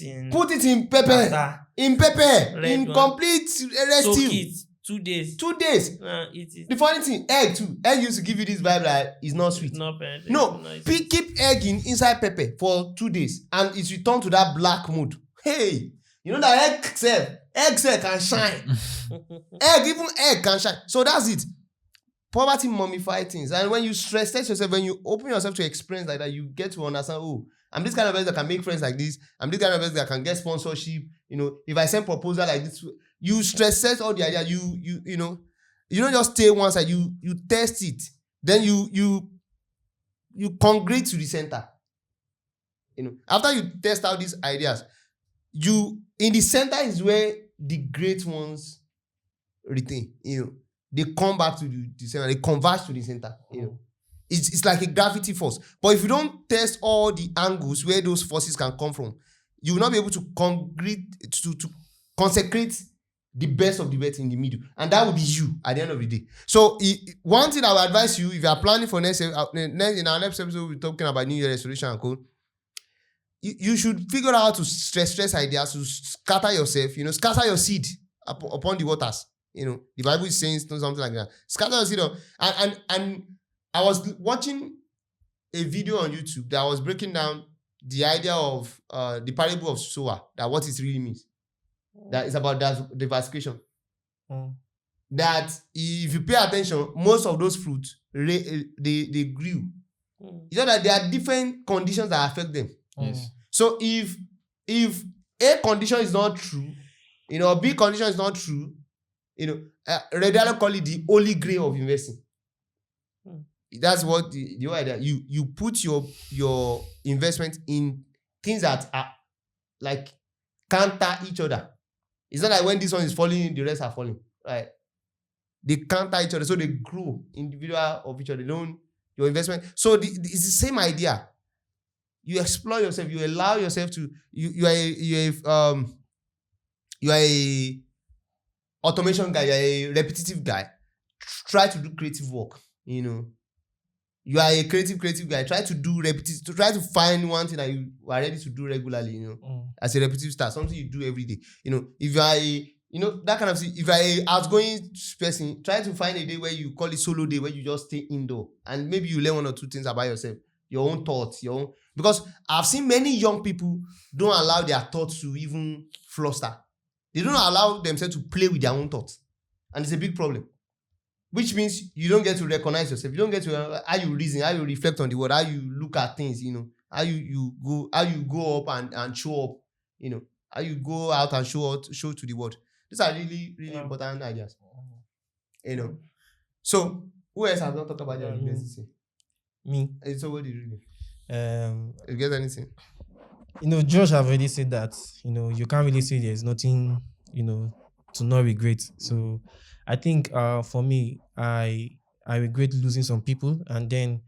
S2: in
S1: pepper.
S2: Pasta.
S1: In pepper.
S2: Red
S1: in
S2: one.
S1: Complete red
S2: Soak
S1: stew.
S2: it 2 days.
S1: 2 days.
S2: Eat it.
S1: The funny thing, egg too. Egg used to give you this vibe that it's not sweet.
S2: Not bad.
S1: No, keep egg inside pepper for 2 days and it return to that black mood. Hey, you know that egg cell can shine. egg can shine. So that's it. Poverty mummifies things. And when you stress test yourself, when you open yourself to experience like that, you get to understand, oh, I'm this kind of person that can make friends like this. I'm this kind of person that can get sponsorship. If I send proposal like this, you stress test all the idea. You don't just stay one side. You test it. Then you congregate to the center. After you test out these ideas, in the center is where the great ones retain. They come back to the center. They converge to the center. It's like a gravity force. But if you don't test all the angles where those forces can come from, you will not be able to to consecrate the best of the best in the middle. And that will be you at the end of the day. So one thing I would advise you, if you are planning for in our next episode, we're talking about New Year resolution and code. You should figure out how to stress ideas, to scatter yourself, scatter your seed upon the waters. The Bible is saying something like that. Scatter your seed. And I was watching a video on YouTube that was breaking down the idea of the parable of sower, that what it really means. That is about diversification. That if you pay attention, most of those fruits they grew. You know that there are different conditions that affect them.
S4: Yes.
S1: So if A condition is not true, B condition is not true, Redialo call it the holy grail of investing. That's what the idea. You put your investment in things that are like counter each other. It's not like when this one is falling, the rest are falling. Right? They counter each other, so they grow individual of each other. They don't your investment. So it's the same idea. You explore yourself. You allow yourself to. You are a automation guy. You are a repetitive guy. Try to do creative work. You are a creative guy. Try to do repetitive. To try to find one thing that you are ready to do regularly. As a repetitive start, something you do every day. If you are that kind of thing. If you are a outgoing person, try to find a day where you call it solo day, where you just stay indoor, and maybe you learn one or two things about yourself, your own thoughts, because I've seen many young people don't allow their thoughts to even fluster. They don't allow themselves to play with their own thoughts, and it's a big problem. Which means you don't get to recognize yourself. You don't get to how you reason, how you reflect on the world, how you look at things. How you go up and show up. How you go out and show to the world. These are really, really important ideas. So who else has not talked about their university?
S5: Me.
S1: So what do you really? You get anything?
S5: Josh have already said that, you can't really say there's nothing, to not regret. So I think for me, I regret losing some people, and then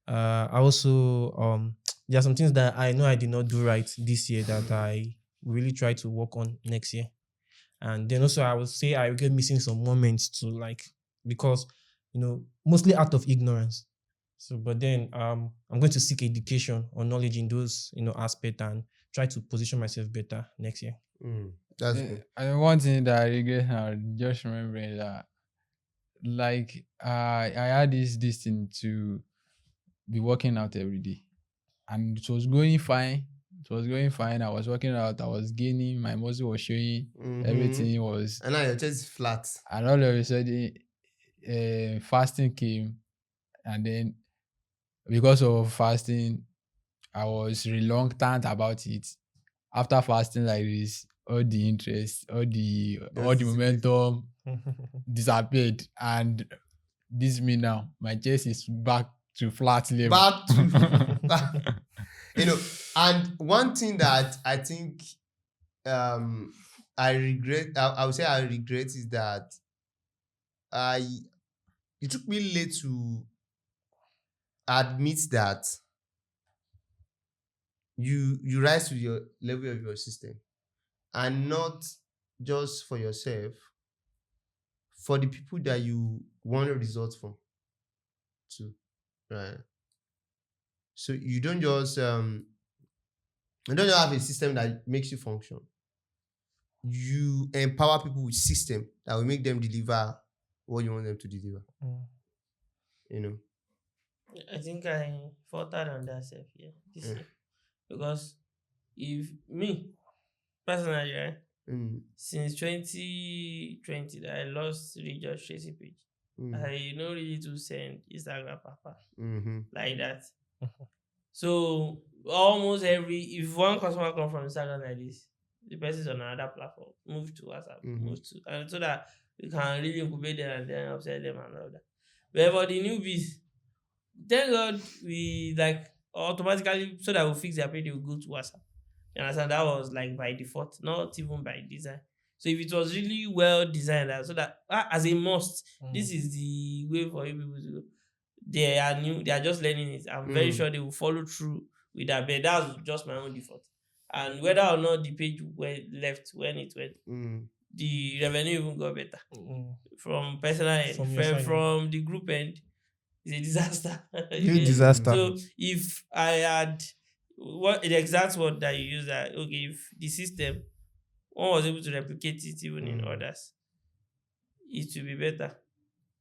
S5: I also there are some things that I know I did not do right this year that I really try to work on next year. And then also I would say I regret missing some moments to because mostly out of ignorance. So but then I'm going to seek education or knowledge in those aspects and try to position myself better next year.
S1: That's good.
S4: And one thing that I regret now, just remembering that, I had this thing to be working out every day, and it was going fine. I was working out. I was gaining. My muscle was showing. Everything was.
S1: And now your chest is flat.
S4: And all of a sudden, fasting came, and then because of fasting, I was reluctant about it. After fasting like this, all the interest, all the momentum disappeared, and this me now. My chest is back to flat level.
S1: And one thing that I think I regret, I would say I regret, is that it took me late to admit that you rise to your level of your system, and not just for yourself, for the people that you want results from too, right? So you don't just have a system that makes you function. You empower people with system that will make them deliver what you want them to deliver.
S2: I think I faltered on that self this year. Because if me personally, right, since 2020 that I lost Region Tracy page, I no really to send Instagram papa like that. So almost if one customer come from Instagram like this, the person is on another platform, move to WhatsApp, and so that we can really incubate them and then upsell them and all that. But for the newbies, thank God we automatically, so that we fix their page, they will go to WhatsApp. You understand? That was by default, not even by design. So if it was really well designed, so that as a must, this is the way for you people to go. They are new, they are just learning it. I'm very sure they will follow through with that, but that's just my own default. And whether or not the page went left when it went, the revenue even got better. From personal end, from the group end, it's a disaster.
S5: Disaster.
S2: So if I had the exact word that you use, that if the system one was able to replicate it even in others, it will be better.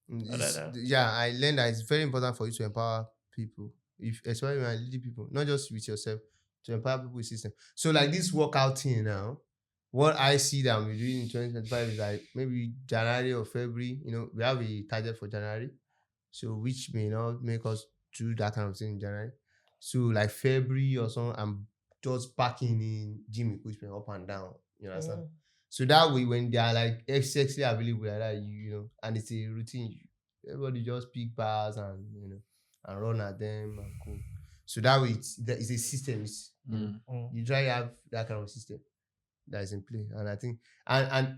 S1: I learned that it's very important for you to empower people if especially when leading people, not just with yourself, to empower people with system. So like this workout thing now, what I see that we're doing in 2025 is like maybe January or February, we have a target for January. So which may not make us do that kind of thing in January. So like February or something, I'm just packing in gym equipment up and down. You understand? So that way when they are like sexually available like that, and it's a routine, everybody just pick bars and and run at them and cool. So that way it's a system. You try to have that kind of system that is in play, and I think and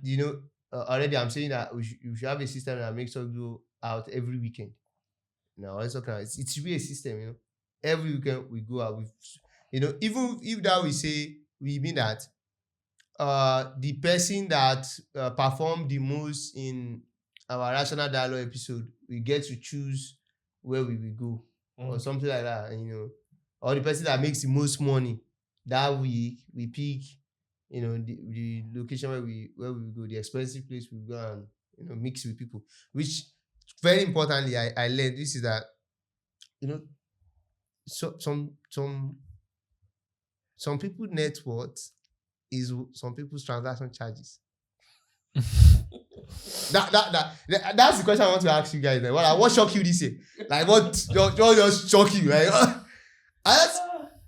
S1: already I'm saying that we should have a system that makes us go out every weekend. Now it's okay. It should be a system. Every weekend we go out with, even if that we say we mean that the person that performed the most in our rational dialogue episode, we get to choose where we will go or something like that, or the person that makes the most money that week, we pick, the location where we go, the expensive place we go and mix with people. Which very importantly, I learned this is that so some people net worth is some people's transaction charges. That's the question I want to ask you guys. What shocked you this year? Like what just shocked you? Like,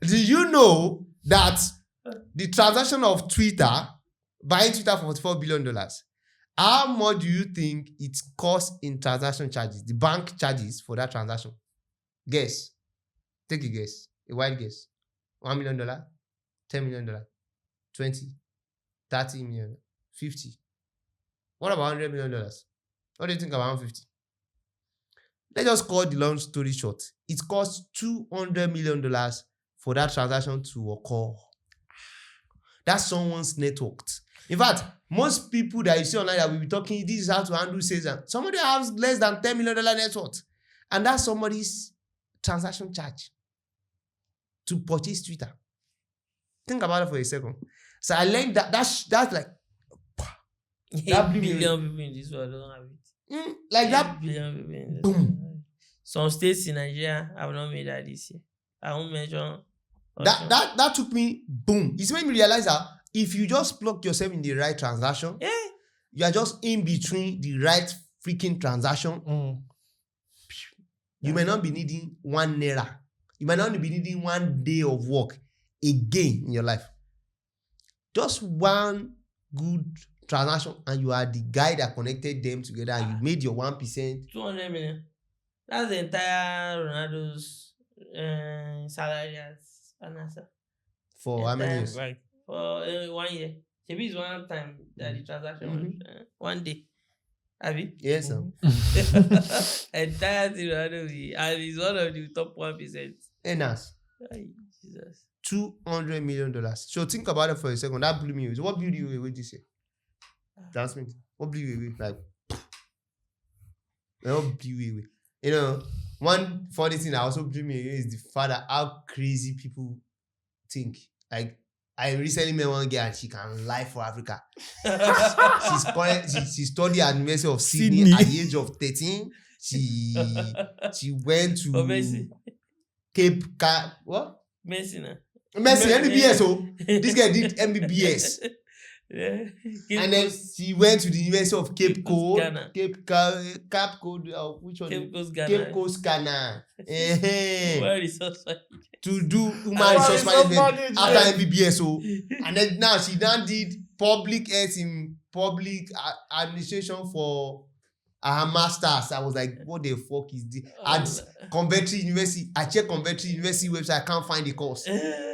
S1: do you know that the transaction of Twitter, buying Twitter for $44 billion, how much do you think it costs in transaction charges? The bank charges for that transaction? Guess. Take a guess. A wild guess. $1 million? $10 million? 20, 30 million, 50. What about $100 million? What do you think about 150? Let's just cut the long story short. It costs $200 million for that transaction to occur. That's someone's network. In fact, most people that you see online that will be talking, this is how to handle sales. Somebody has less than $10 million net worth. And that's somebody's transaction charge to purchase Twitter. Think about it for a second. So I learned that's like
S2: that billion people in this world don't have it.
S1: Like that
S2: billion people in this
S1: boom.
S2: World. Some states in Nigeria have not made that this year. I won't mention.
S1: That took me boom. It's made me realize that if you just plug yourself in the right transaction, you are just in between the right freaking transaction. You may not be needing $1. You might not be needing 1 day of work again in your life. Just one good transaction and you are the guy that connected them together and you made your 1%.
S2: 200 million. That's the entire Ronaldo's salary as Anasa.
S1: For how many years?
S2: Right. For 1 year. Maybe it's one time that the transaction was 1 day. Abi?
S1: Yes, sir.
S2: Entire Ronaldo and he's one of the top 1%.
S1: Enas.
S2: Jesus.
S1: $200 million. So think about it for a second. That blew me away. So what blew you away this year? That's me. What blew you away? Like, what blew you away? One funny thing that also blew me away is the fact that how crazy people think. Like, I recently met one girl and she can lie for Africa. She studied at the University of Sydney at the age of 13. She went to Cape what?
S2: Messi,
S1: MBBS. Oh, this guy did MBBS. And then she went to the University of Cape Coast, which one? Cape Coast, Ghana. To do human resource management after MBBS. Oh, and then now she did public health in public administration for her masters. I was like, what the fuck is this? At Coventry University, I checked Coventry University website, I can't find the course.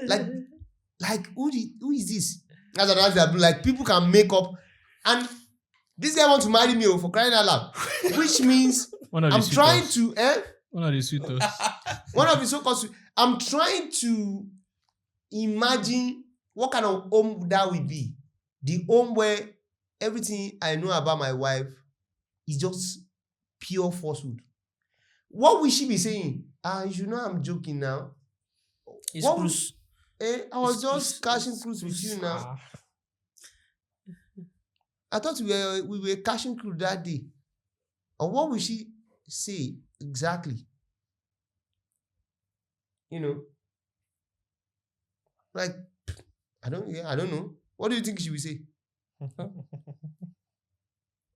S1: Like who is this? That's another like people can make up, and this guy wants to marry me for crying out loud, which means I'm trying to
S3: one of the sweetest.
S1: One of the so-called. I'm trying to imagine what kind of home that will be. The home where everything I know about my wife is just pure falsehood. What will she be saying? You know I'm joking now.
S2: It's cruise.
S1: I was just cashing cruise with you now. I thought we were cashing cruise that day. Or what will she say exactly? you know, like I don't know. What do you think she will say?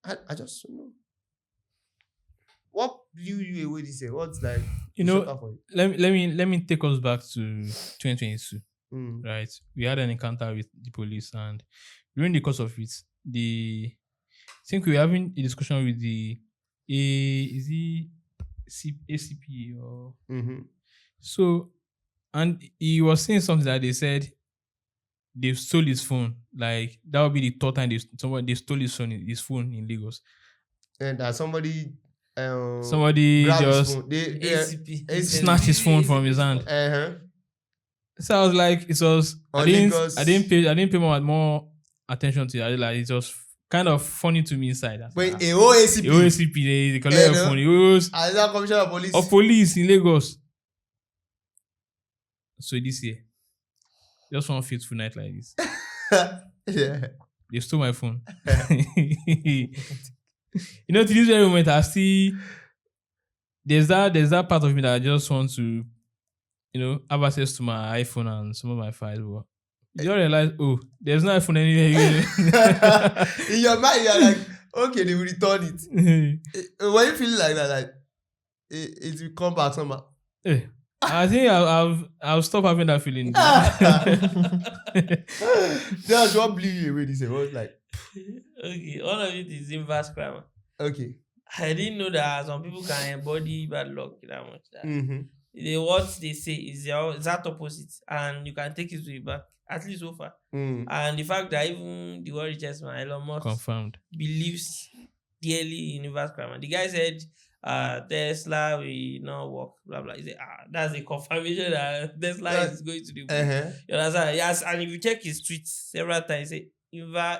S1: I just don't know. What blew you away this year? What's like
S3: You
S1: the
S3: know,
S1: shocker for you?
S3: let me take us back to 2022. Right, we had an encounter with the police, and during the course of it, I think we were having a discussion with the ACP or so, and he was saying something that they said they stole his phone. Like that would be the third time they stole his phone in Lagos.
S1: And that somebody
S3: Somebody
S1: grabbed his
S3: just
S1: phone. They
S2: ACP.
S3: snatched his phone from his hand. So I was like, it was. I didn't pay more attention to it. Like it was kind of funny to me inside.
S1: Wait, a OACP.
S3: OACP, they collect your phone. It was
S1: Another commissioner of police.
S3: of police in Lagos. So this year, just one fateful night like this,
S1: Yeah.
S3: they stole my phone. You know, to this very moment, I see there's that part of me that I just want to, you know, have access to my iPhone and some of my files. But you don't realize, oh, there's no iPhone anywhere.
S1: In your mind, you're like, okay, they will return it. When you feel like that, like it will come back somehow.
S3: I think I'll stop having that feeling.
S1: That's what blew you away this year. What was like?
S2: Okay, one of it is inverse grammar.
S1: Okay.
S2: I didn't know that some people can embody bad luck that much. What they say is that opposite, and you can take it to the back, at least so far. And the fact that even the world richest man, Elon Musk,
S3: confirmed,
S2: believes dearly in inverse grammar. The guy said, Tesla will not work, blah blah. He said, that's a confirmation that Tesla is going to the moon. You understand? Yes, and if you check his tweets several times, he say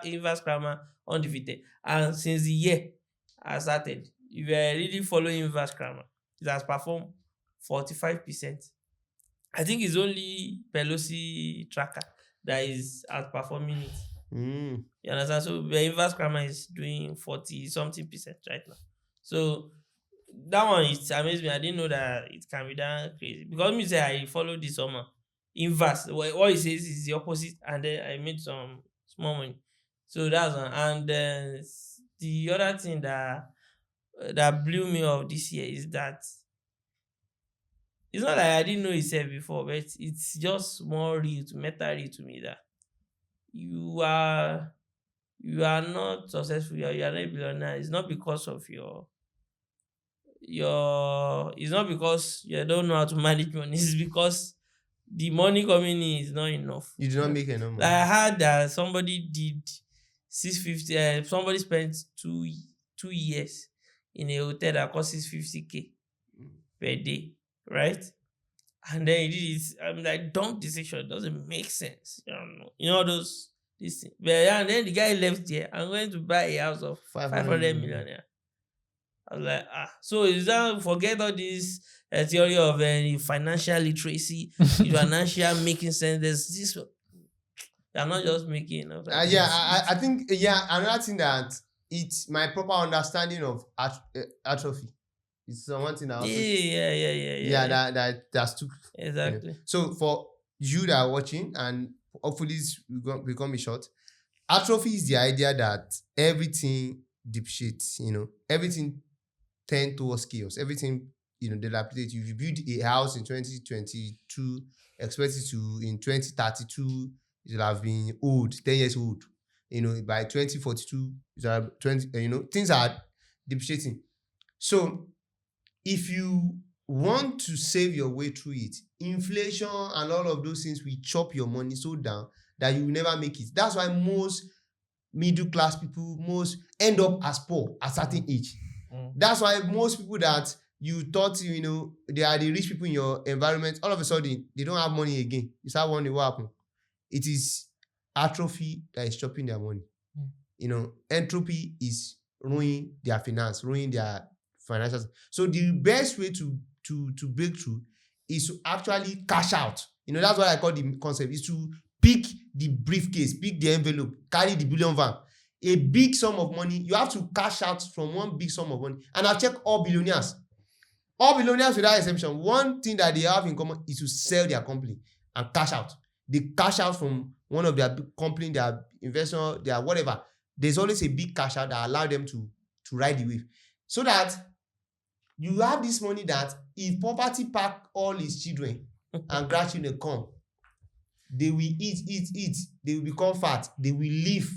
S2: inverse grammar undefeated. And since the year has started, if you are really following inverse grammar, it has performed 45%. I think it's only Pelosi tracker that is outperforming it. You understand? So the inverse grammar is doing 40-something% right now. So that one, it amazed me. I didn't know that it can be that crazy. Because me say I follow this summer. Inverse. What he says is the opposite, and then I made some small money. So that's one. And the other thing that blew me off this year is that it's not like I didn't know itself before, but it's just more real to me that you are not successful, you are not a billionaire. It's not because of it's not because you don't know how to manage money. It's because the money coming in is not enough.
S1: You do not make enough money.
S2: I heard that somebody did 650. Somebody spent 2 years in a hotel that cost 650K per day, right? And then he did it. I'm like, dumb decision, doesn't make sense. You know those things. But yeah, and then the guy left there. I'm going to buy a house of 500 million. Yeah. I was like, so is that forget all this theory of financial literacy, financial making sense. There's this. They're not just making.
S1: I think another thing that it's my proper understanding of atrophy. It's one thing that also that's too
S2: exactly.
S1: You know. So for you that are watching, and hopefully this will become a short, atrophy is the idea that everything depreciates. You know, everything tend towards chaos. Everything, you know, dilapidates. If you build a house in 2022, expect it to in 2032 it will have been old, 10 years old. You know, by 2042 it will have 20. You know, things are depreciating. So if you want to save your way through it, inflation and all of those things will chop your money so down that you will never make it. That's why most middle class people end up as poor at a certain age. That's why most people that you thought, you know, they are the rich people in your environment, all of a sudden they don't have money again. You start wondering what happened. It is atrophy that is chopping their money. You know, entropy is ruining their finance, ruining their financial. So the best way to break through is to actually cash out. You know, that's what I call the concept, is to pick the briefcase, pick the envelope, carry the billion van. A big sum of money, you have to cash out from one big sum of money. And I've checked all billionaires. All billionaires without exception, one thing that they have in common is to sell their company and cash out. They cash out from one of their big company, their investor, their whatever. There's always a big cash out that allow them to ride the wave. So that you have this money that if poverty pack all his children and grandchildren come, they will eat, they will become fat, they will live.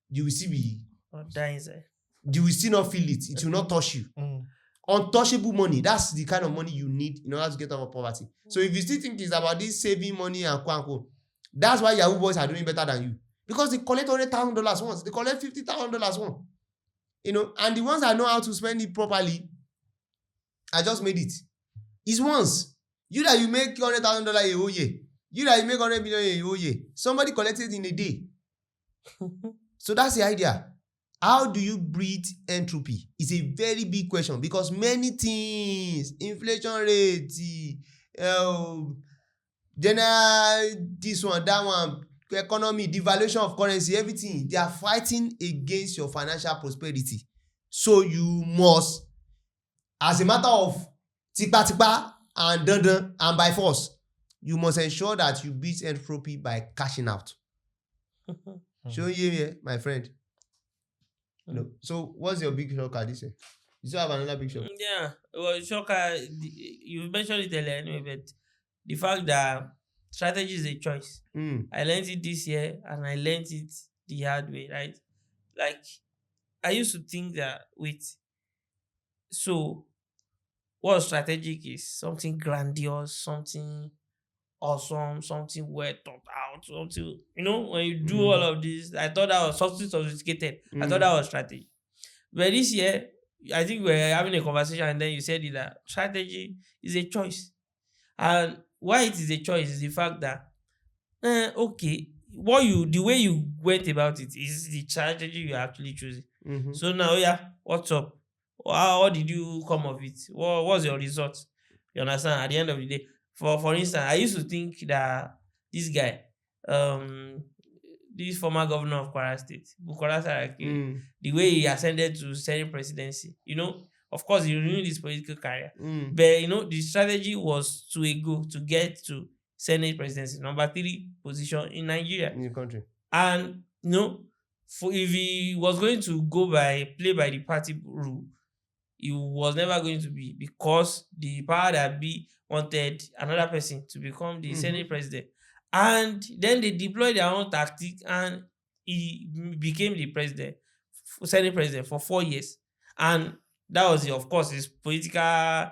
S1: You will still be,
S2: Or die inside.
S1: you will still not feel it. It will not touch you. Untouchable money, that's the kind of money you need in order to get out of poverty. So if you still think it's about this saving money and quote, that's why Yahoo boys are doing better than you. Because they collect $100,000 once, they collect $50,000 once. You know, and the ones that know how to spend it properly, I just made it. It's once. You that you make $100,000 a whole year. You that you make 100 million a whole year. Somebody collected it in a day. So that's the idea. How do you breed entropy? It's a very big question because many things, inflation rate, general this one, that one, economy, devaluation of currency, everything, they are fighting against your financial prosperity. So you must, as a matter of tipa and dandan and by force, you must ensure that you beat entropy by cashing out. Show you here, my friend. No. So what's your big shocker this year? You still have another big shocker?
S2: Yeah, well, shocker. You mentioned it earlier anyway, but the fact that strategy is a choice. I learned it this year, and I learned it the hard way, right? Like, I used to think that so what strategic is something grandiose, something awesome, something well thought out, something, when you do all of this, I thought that was something sophisticated. I thought that was strategy. But this year, I think we're having a conversation and then you said that strategy is a choice. And why it is a choice is the fact that, okay, the way you went about it is the strategy you're actually choosing. So now, what's up? How did you come of it? What was your result? You understand? At the end of the day, for instance, I used to think that this guy, this former governor of Kwara State, Bukola Saraki, the way he ascended to Senate presidency, of course, he renewed his political career. But, the strategy was to get to Senate presidency, number 3 position in Nigeria.
S1: In the country.
S2: And, if he was going to play by the party rule, he was never going to be, because the power that be wanted another person to become the Senate president. And then they deployed their own tactic and he became the Senate president for 4 years. And that was, of course, his political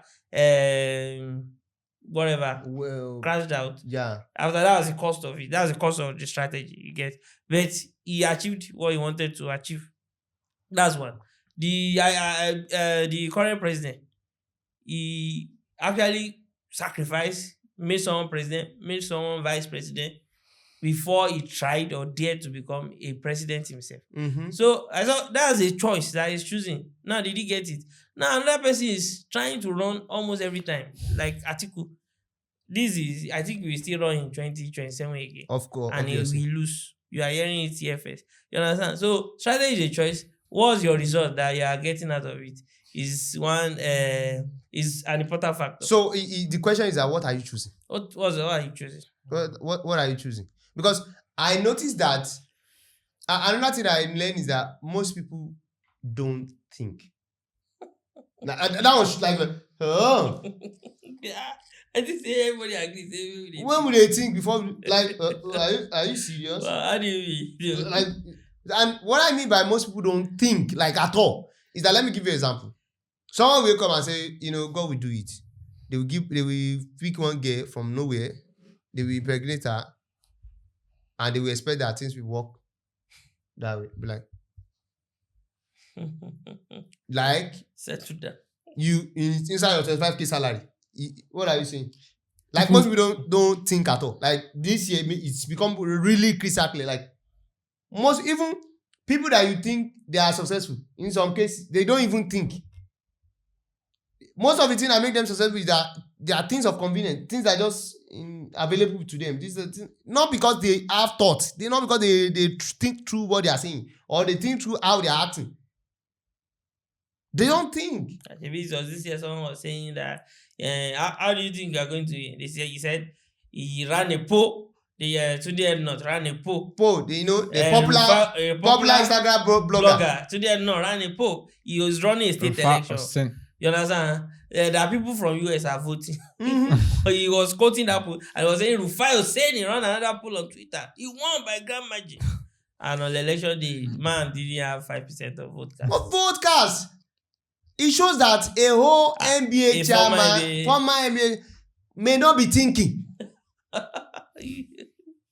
S2: crashed out.
S1: Yeah.
S2: After that was the cost of it. That was the cost of the strategy, you get. But he achieved what he wanted to achieve. That's one. The current president, he actually sacrificed, made someone president, made someone vice president before he tried or dared to become a president himself. So I thought that's a choice that he's choosing. Now, did he get it? Now, another person is trying to run almost every time, like Atiku. I think we still run in 2027 again.
S1: Of course.
S2: And
S1: obviously.
S2: we lose. You are hearing it here first. You understand? So strategy is a choice. What's your result that you are getting out of it? Is an important factor.
S1: So the question is that what are you choosing?
S2: What are you choosing?
S1: What are you choosing? Because I noticed that another thing that I learned is that most people don't think. That was like,
S2: Yeah, I think everybody agrees.
S1: When would they think before? Like, are you serious?
S2: Well, how do you mean?
S1: Like, and what I mean by most people don't think like at all is that, let me give you an example. Someone will come and say, God will do it. They will pick one girl from nowhere, they will impregnate her, and they will expect that things will work that way. Be like
S2: settle down.
S1: You inside your 25K salary. What are you saying? Like, most people don't think at all. Like, this year it's become really crystal clear. Like, most, even people that you think they are successful, in some cases, they don't even think. Most of the things that make them successful is that they are things of convenience, things that are just available to them. This is not because they have thoughts, not because they think through what they are saying or they think through how they are acting. They don't think.
S2: Maybe it was this year someone was saying that, how do you think you are going to win? He said he ran a poll. The today not ran a poll.
S1: The popular Instagram blogger.
S2: Today not ran a poll. He was running a state election. You understand? There are people from US are voting. He was quoting that poll and he was saying Rufai was saying he ran another poll on Twitter. He won by grand margin. And on the election day, man didn't have 5% of vote cast.
S1: But vote cast. It shows that a whole NBA chairman, former NBA, may not be thinking.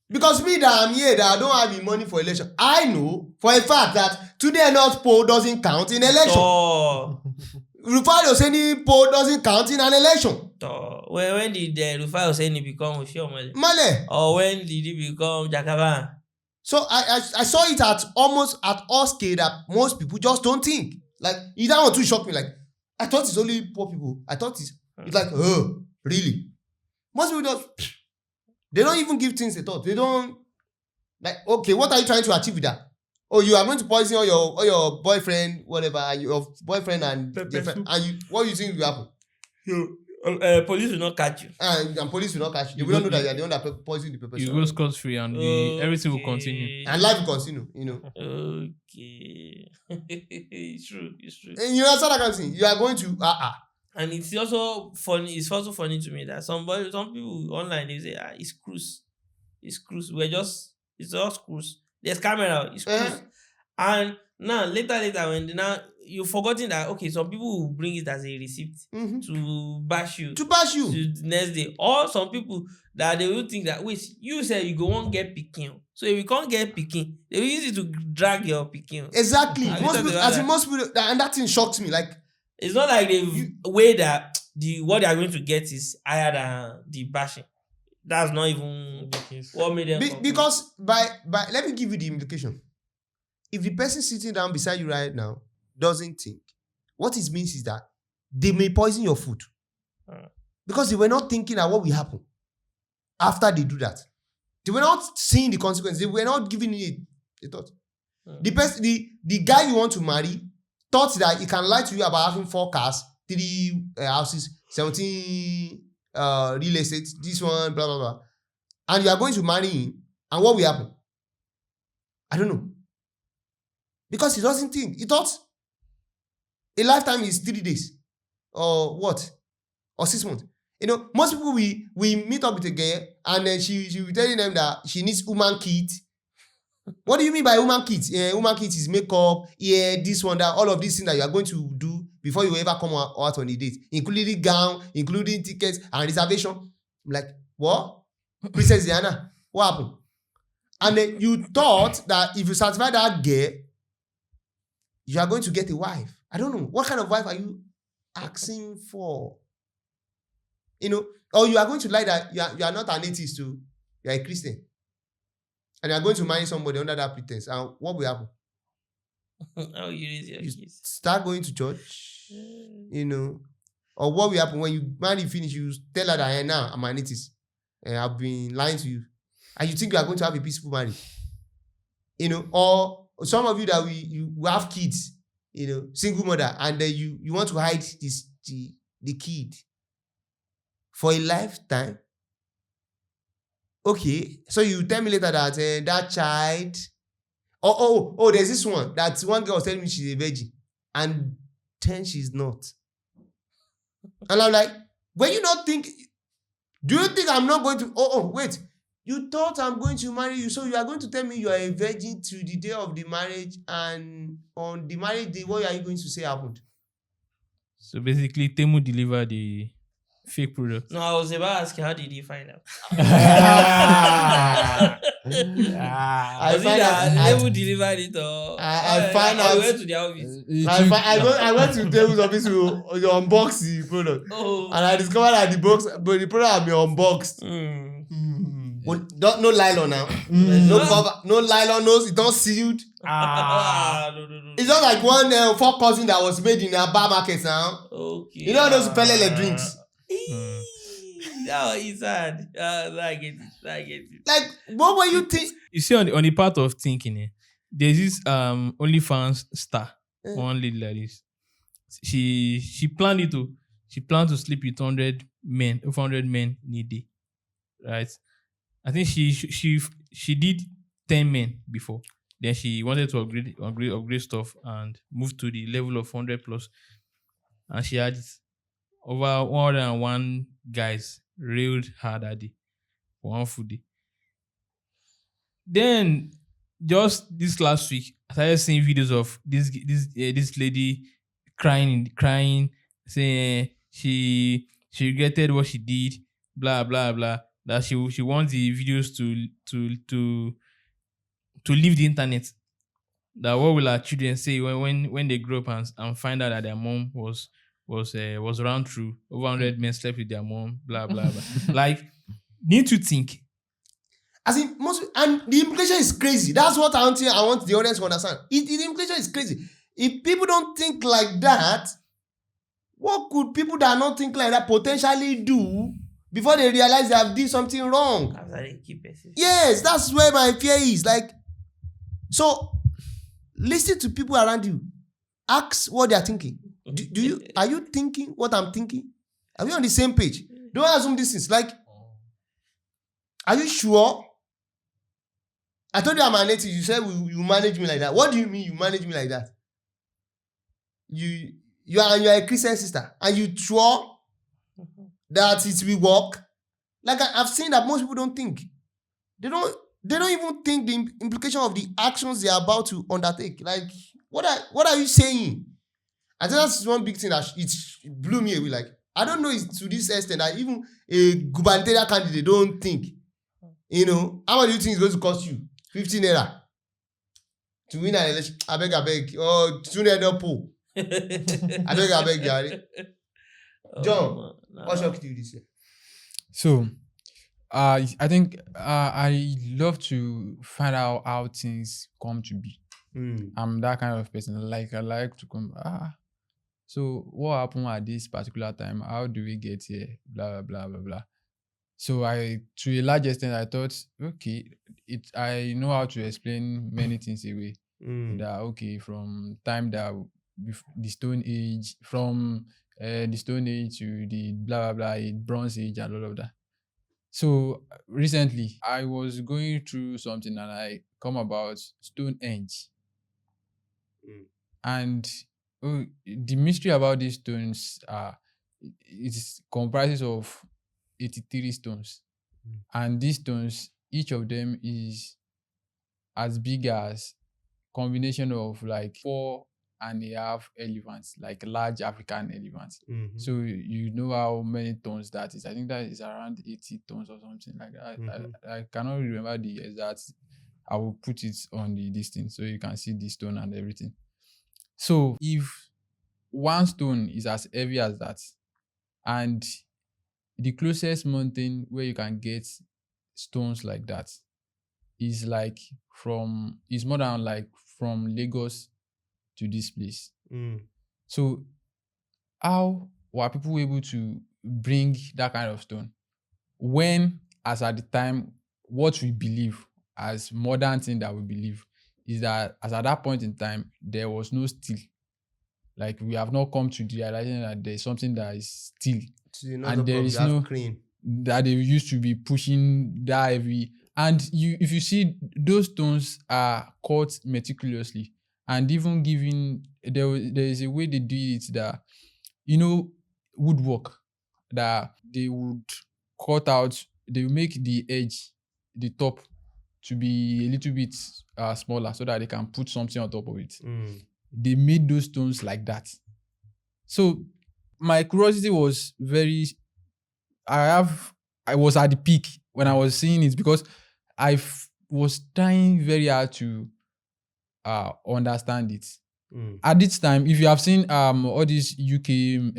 S1: Because me that I'm here, that I don't have the money for election, I know for a fact that today not poll doesn't count in election. Rufai Oseni poll doesn't count in an election.
S2: When did Rufai Oseni become Oshiomhole?
S1: Male.
S2: Or when did he become Jagaban?
S1: So I saw it at almost at all scale that most people just don't think. Like, it that one too shocked me. Like, I thought it's only poor people. I thought it's like, oh, really? Most people just, they don't even give things a thought. They don't, like, okay, what are you trying to achieve with that? Oh, you are going to poison all your boyfriend, whatever, and your boyfriend and girlfriend, and you, what do you think will happen?
S2: Police will not catch you.
S1: And police will not catch you. They will not know that you are the one that poisoned the pepper.
S3: You go scot-free and everything will continue.
S1: And life will continue, you know.
S2: Okay. It's true.
S1: And you understand that kind of thing? You are going to,
S2: And it's also funny. It's also funny to me that some people online, they say, it's cruise. It's cruise. It's just cruise. There's camera. It's cruise. And now, later, when you've forgotten that, okay, some people will bring it as a receipt to bash you. To the next day. Or some people that they will think that, wait, you said you go won't get picking. So if you can't get picking, they will use it to drag your picking.
S1: Exactly. Most people, and that thing shocks me. Like,
S2: it's not like the way that what they are going to get is higher than the bashing. That's not even the case. What made them
S1: because by let me give you the implication. If the person sitting down beside you right now doesn't think, what it means is that they may poison your food. Because they were not thinking at what will happen after they do that. They were not seeing the consequences. They were not giving it a thought. The guy you want to marry thought that he can lie to you about having 4 cars, 3 houses, 17 real estate, this one, blah, blah, blah. And you are going to marry him, and what will happen? I don't know. Because he doesn't think. He thought a lifetime is 3 days. Or what? Or 6 months. You know, most people, we meet up with a girl, and then she will be telling them that she needs woman kit. What do you mean by woman kit? Woman kit is makeup, this one, that, all of these things that you are going to do before you ever come out on a date, including gown, including tickets and reservation. I'm like, what? Princess Diana, what happened? And then you thought that if you satisfy that girl, you are going to get a wife. I don't know. What kind of wife are you asking for? You know, or you are going to lie that you are not an atheist too. You are a Christian. And you are going to marry somebody under that pretense. And what will happen?
S2: How you raise your kids?
S1: Start going to church, you know. Or what will happen when you marry finish, you tell her that now I'm an atheist. And I've been lying to you. And you think you are going to have a peaceful marriage. You know, or some of you that you have kids, you know, single mother, and then you want to hide the kid for a lifetime. Okay, so you tell me later that that child, oh, there's this one that one girl was telling me she's a virgin, and then she's not. And I'm like, when you not think, do you think I'm not going to? Wait, you thought I'm going to marry you, so you are going to tell me you are a virgin to the day of the marriage, and on the marriage day, what are you going to say happened?
S3: So basically, Temu delivered the fake product.
S2: No, I was about to ask you, how did he find out? Temu delivered it, or
S1: I find out.
S2: I went to the office.
S1: I went to Temu's office to unbox the product, and I discovered that the product had been unboxed. Well, no nylon now. No cover, no nylon, it's not sealed.
S2: No.
S1: It's not like one 4 cousin that was made in a bar market now.
S2: Okay.
S1: You know those pelele drinks.
S2: That is sad. I get it.
S1: Like, what were you think?
S3: You see, on the part of thinking, there's this OnlyFans star, one lady like this. she planned it to. She planned to sleep with 100 men, over 100 men in a day, right? I think she did 10 men before. Then she wanted to upgrade stuff and move to the level of 100 plus. And she had over 101 guys railed her that day for one full day. Then just this last week, I started seeing videos of this lady crying, saying she regretted what she did, blah blah blah. That she wants the videos to leave the internet. That what will our children say when they grow up and find out that their mom was run through, over 100 men slept with their mom, blah blah blah. Like, need to think.
S1: As in and the implication is crazy. That's what I want the audience to understand. The implication is crazy. If people don't think like that, what could people that not think like that potentially do before they realize they have done something wrong? Yes, that's where my fear is. Like, so listen to people around you. Ask what they are thinking. Are you thinking what I'm thinking? Are we on the same page? Don't assume this is like, are you sure? I told you I'm a native. You said you manage me like that. What do you mean you manage me like that? You are a Christian sister and you sure that it will work? Like I've seen that most people don't think. They don't even think the implication of the actions they are about to undertake. Like, what are you saying? I think that's one big thing that it blew me away. Like, I don't know it's to this extent that even a gubernatorial candidate don't think. You know, how much do you think it's going to cost you? 15 naira to win an election. I beg. Oh, 2 naira pull. I beg, Gary. John, what's your view this year?
S4: So, I think I love to find out how things come to be. I'm that kind of person. Like, I like to come. So what happened at this particular time? How do we get here? Blah blah blah blah blah. So to a large extent, I thought, okay, I know how to explain many things away. That okay, from time that the Stone Age, from the Stone Age to the blah blah blah, Bronze Age and all of that. So recently, I was going through something and I come about Stone Age, and the mystery about these stones it comprises of 83 stones, and these stones, each of them is as big as combination of like 4.5 elephants, like large African elephants. So you know how many tons that is. I think that is around 80 tons or something like that. I cannot remember the exact. I will put it on the distance so you can see the stone and everything. So if one stone is as heavy as that, and the closest mountain where you can get stones like that is more than like from Lagos to this place. So how were people able to bring that kind of stone when, as at the time, what we believe as modern thing that we believe is that as at that point in time there was no steel. Like, we have not come to the realization that there's something that is steel, and there is no crane that they used to be pushing that heavy. And if you see, those stones are cut meticulously, and even given there is a way they do it that, you know, woodwork, that they would cut out, they will make the edge, the top, to be a little bit smaller so that they can put something on top of it. They made those stones like that. So my curiosity was I was at the peak when I was seeing it, because I was trying very hard to understand it. At this time, if you have seen all these UK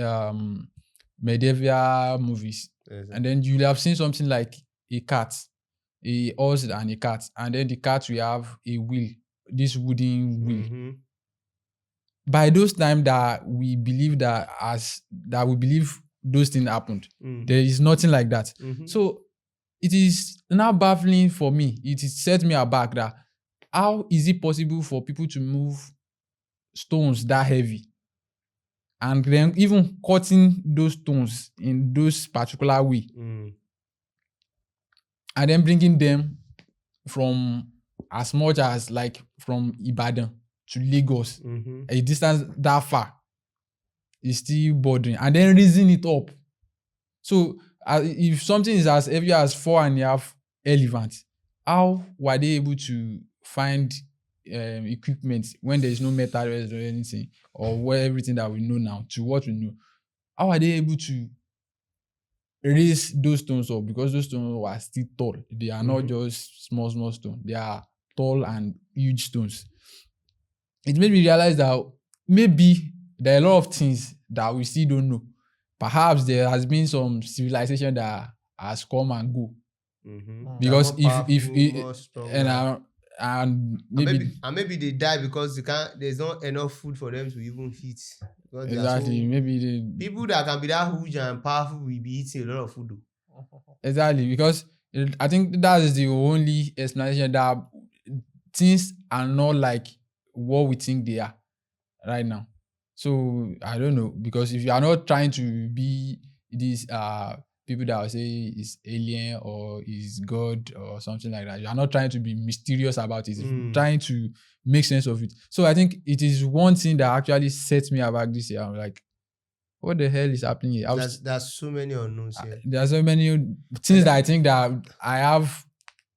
S4: medieval movies, and then you have seen something like a cat, a horse and a cat, and then the cat will have a wheel, this wooden wheel. By those times that we believe those things happened, there is nothing like that. So it is now baffling for me. It set me aback that how is it possible for people to move stones that heavy and then even cutting those stones in those particular way, and then bringing them from as much as like from Ibadan to Lagos, a distance that far is still bothering, and then raising it up. So if something is as heavy as 4.5 elephants, how were they able to find equipment when there is no metal or anything, or where everything that we know now to what we know? How are they able to raise those stones up? Because those stones were still tall. They are not just small stones. They are tall and huge stones. It made me realize that maybe there are a lot of things that we still don't know. Perhaps there has been some civilization that has come and go. Because
S1: maybe they die because there's not enough food for them to even eat.
S4: Exactly. Maybe
S1: people that can be that huge and powerful will be eating a lot of food.
S4: Exactly, because I think that is the only explanation, that things are not like what we think they are right now. So I don't know, because if you are not trying to be these people that will say is alien or is God or something like that, you are not trying to be mysterious about it. You're trying to make sense of it. So I think it is one thing that actually sets me aback this year. I'm like, what the hell is happening here?
S1: There's so many unknowns here.
S4: There are so many things that I think that I have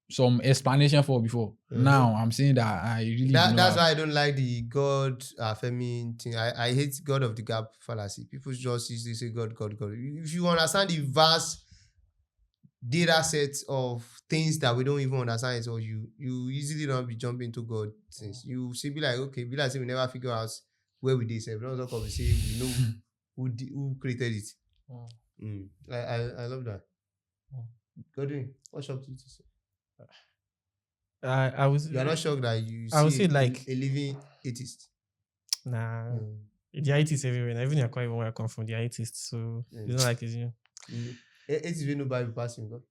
S4: some explanation for before. Now I'm saying that I really
S1: that's why I don't like the God affirming thing. I hate God of the gap fallacy. People just usually say God. If you understand the vast data sets of things that we don't even understand, so you easily don't be jumping to God things. You see, be like, okay, be like say we never figure out where we did. We don't talk of say we know who created it. I love that. Godwin, what shocked you to say?
S5: I was.
S1: You are not shocked that you
S5: I would
S1: see
S5: say like
S1: a living atheist.
S5: Nah, the atheists everywhere. Even I can't even where I come from, the atheists. So it's not like it's you.
S1: Atheists will nobody passing God.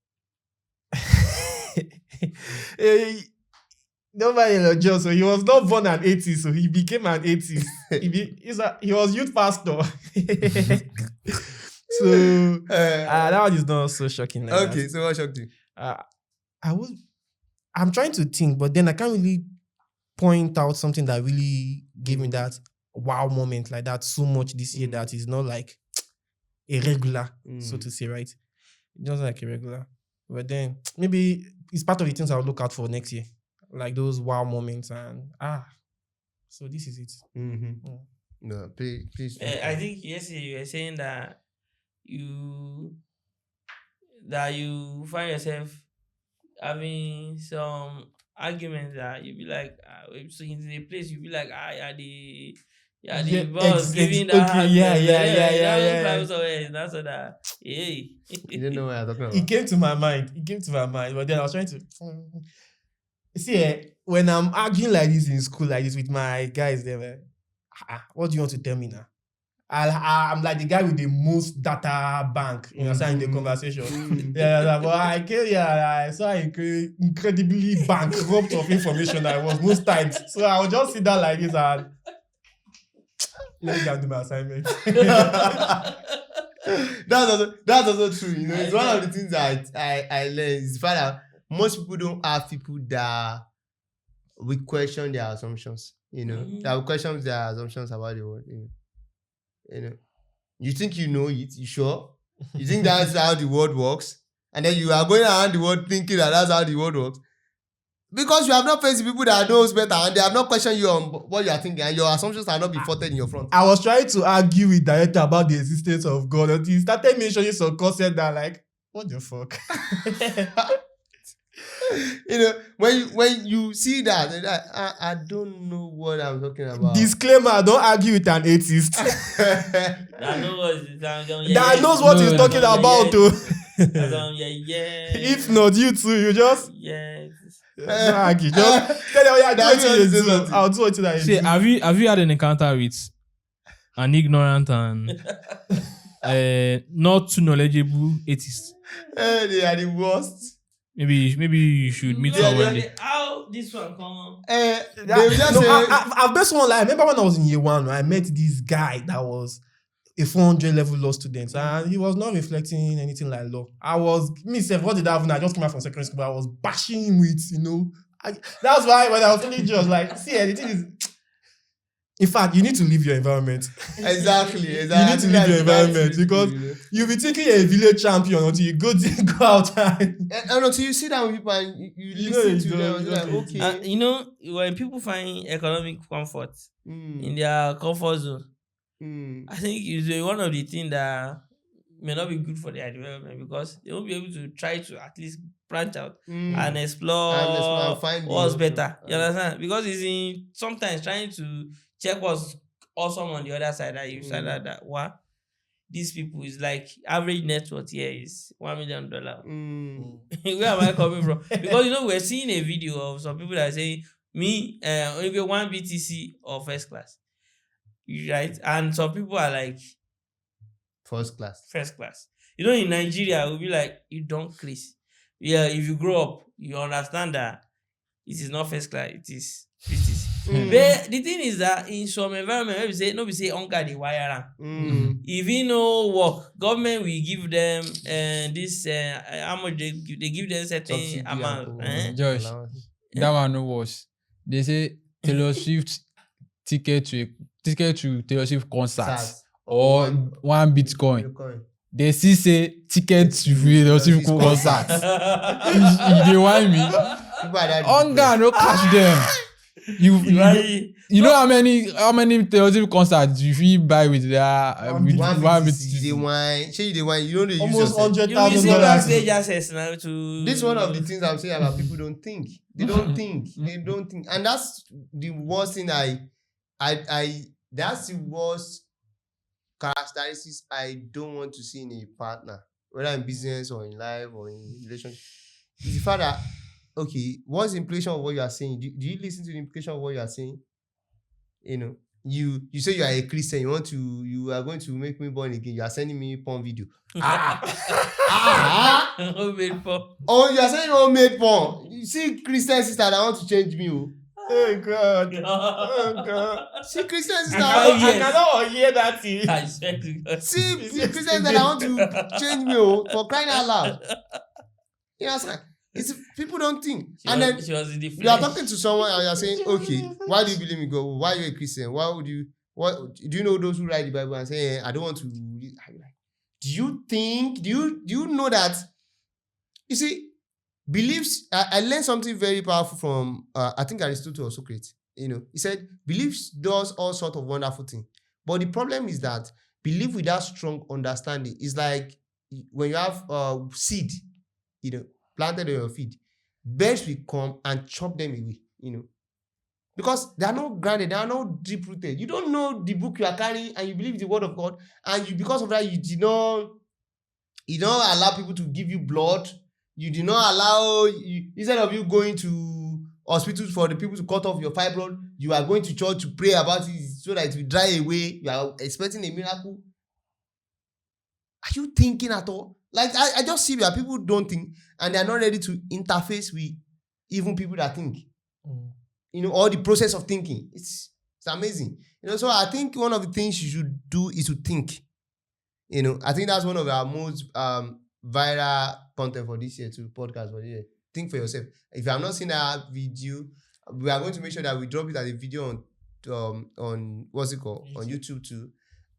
S5: Nobody just so he was not born an atheist, so he became an atheist. He was youth pastor. So that one is not so shocking. Like
S1: okay,
S5: that.
S1: so what shocked you?
S5: I'm trying to think, but then I can't really point out something that really gave me that wow moment like that so much this year that is not like a regular, so to say, right? Just like a regular. But then maybe it's part of the things I'll look out for next year. Like those wow moments and so this is it.
S1: No, please.
S2: I think yesterday you were saying that you find yourself having some arguments that you be like, so in the place you be like, the boss giving that.
S5: Okay, yeah.
S2: That's what that. Hey,
S1: you don't know what I'm talking about.
S5: It came to my mind, but then I was trying to see when I'm arguing like this in school, like this with my guys, they're what do you want to tell me now? I'm like the guy with the most data bank, in the conversation. But I came here, so I incredibly bankrupt of information I was most times. So I would just sit down like this and let me go do my assignment.
S1: That's also true. You know, it's one of the things that I learned is the fact that most people don't have people that we question their assumptions. You know, that will question their assumptions about the world. You know, you think you know it, you sure? You think that's how the world works? And then you are going around the world thinking that that's how the world works. Because you have not faced people that knows better and they have not questioned you on what you are thinking and your assumptions are not being fought in your front.
S5: I was trying to argue with director about the existence of God until he started mentioning some concept that like, what the fuck?
S1: You know, when you see that, I don't know what I'm talking about.
S5: Disclaimer, don't argue with an atheist.
S2: That
S5: knows what he's talking about too.
S2: If
S5: not, you too, you just don't argue. Just tell them, I'll do what you
S3: say. Have you had an encounter with an ignorant and not too knowledgeable atheist?
S1: They are the worst.
S3: Maybe you should meet someone.
S2: How this one come on?
S5: I've met someone like I remember when I was in year 1, I met this guy that was a 400 level law student, and he was not reflecting anything like law. What did I happen? I just came out from secondary school, but I was bashing him with, that's why when I was telling you, I was like, see, the thing is, in fact, you need to leave your environment.
S1: Exactly.
S5: You need to leave your environment because you'll be thinking you're a village champion until you go outside.
S1: And until you sit down with people and you listen to them, you're like, okay.
S2: When people find economic comfort in their comfort zone, I think it's one of the things that may not be good for their development because they won't be able to try to at least branch out and explore
S1: and find
S2: what's better. You understand? Because it's in sometimes trying to check what's awesome on the other side that you find out that these people is like average net worth here is $1 million. Where am I coming from? Because we're seeing a video of some people that are saying me only get 1 BTC or first class. Right? And some people are like
S1: first class.
S2: In Nigeria, we'll be like, you don't crazy. Yeah, if you grow up, you understand that it is not first class, it is BTC. But the thing is that in some environment, we say uncle the wire. If you know work, government will give them this how much they give them certain amount.
S4: Josh, that one no worse. They say Taylor Swift ticket to Taylor Swift concert or one Bitcoin. They still say ticket to Taylor Swift concert. If they want me, hunger no catch them. You know how many Taylor Swift concerts you feel buy with that with one BTC?
S1: They want you don't use
S5: almost
S1: yourself.
S5: $100,000.
S1: This is one of the things I'm saying about people don't think. They don't think. And that's the worst thing that's the worst characteristics I don't want to see in a partner, whether in business or in life or in relationship. It's the fact that, okay, what's the implication of what you are saying? Do you listen to the implication of what you are saying? You say you are a Christian, you are going to make me born again. You are sending me porn video.
S2: Homemade porn.
S1: Oh, you are saying homemade porn. You see Christian sister that want to change me.
S5: Oh God.
S1: See Christian sister.
S5: I cannot hear that thing.
S1: See Christian that want to change me for crying out loud. You know what I'm saying? It's people don't think.
S2: She was in the
S1: you are talking to someone and you are saying, okay, why do you believe in God? Why are you a Christian? Do you know those who write the Bible and say, I don't want to? Do you know that? You see, beliefs. I learned something very powerful from I think Aristotle or Socrates. He said beliefs does all sort of wonderful things, but the problem is that belief without strong understanding is like when you have seed, planted on your feet, birds will come and chop them away, because they are not grounded, they are not deep rooted. You don't know the book you are carrying, and you believe the word of God, and because of that, you don't allow people to give you blood. You do not allow instead of you going to hospitals for the people to cut off your fibroid, you are going to church to pray about it so that it will dry away. You are expecting a miracle. Are you thinking at all? Like I just see that people don't think and they are not ready to interface with even people that think. All the process of thinking. It's amazing. So I think one of the things you should do is to think. I think that's one of our most viral content for this year too, podcast for this year. Think for yourself. If you have not seen that video, we are going to make sure that we drop it as a video on what's it called? On YouTube too.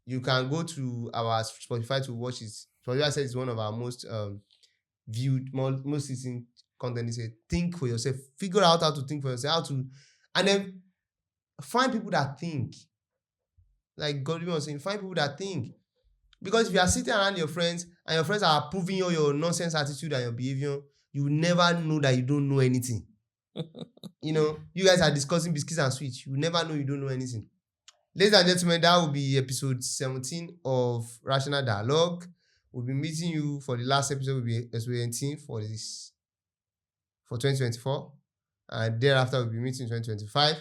S1: You can go to our Spotify to watch it. Spotify says it's one of our most viewed, most listened content. They say, think for yourself. Figure out how to think for yourself. And then find people that think. Like God was saying, find people that think. Because if you are sitting around your friends and your friends are approving your nonsense attitude and your behavior, you will never know that you don't know anything. You guys are discussing biscuits and sweets. You will never know you don't know anything. Ladies and gentlemen, that will be episode 17 of Rational Dialogue. We'll be meeting you for the last episode. Will be episode 18 for 2024. And thereafter, we'll be meeting 2025.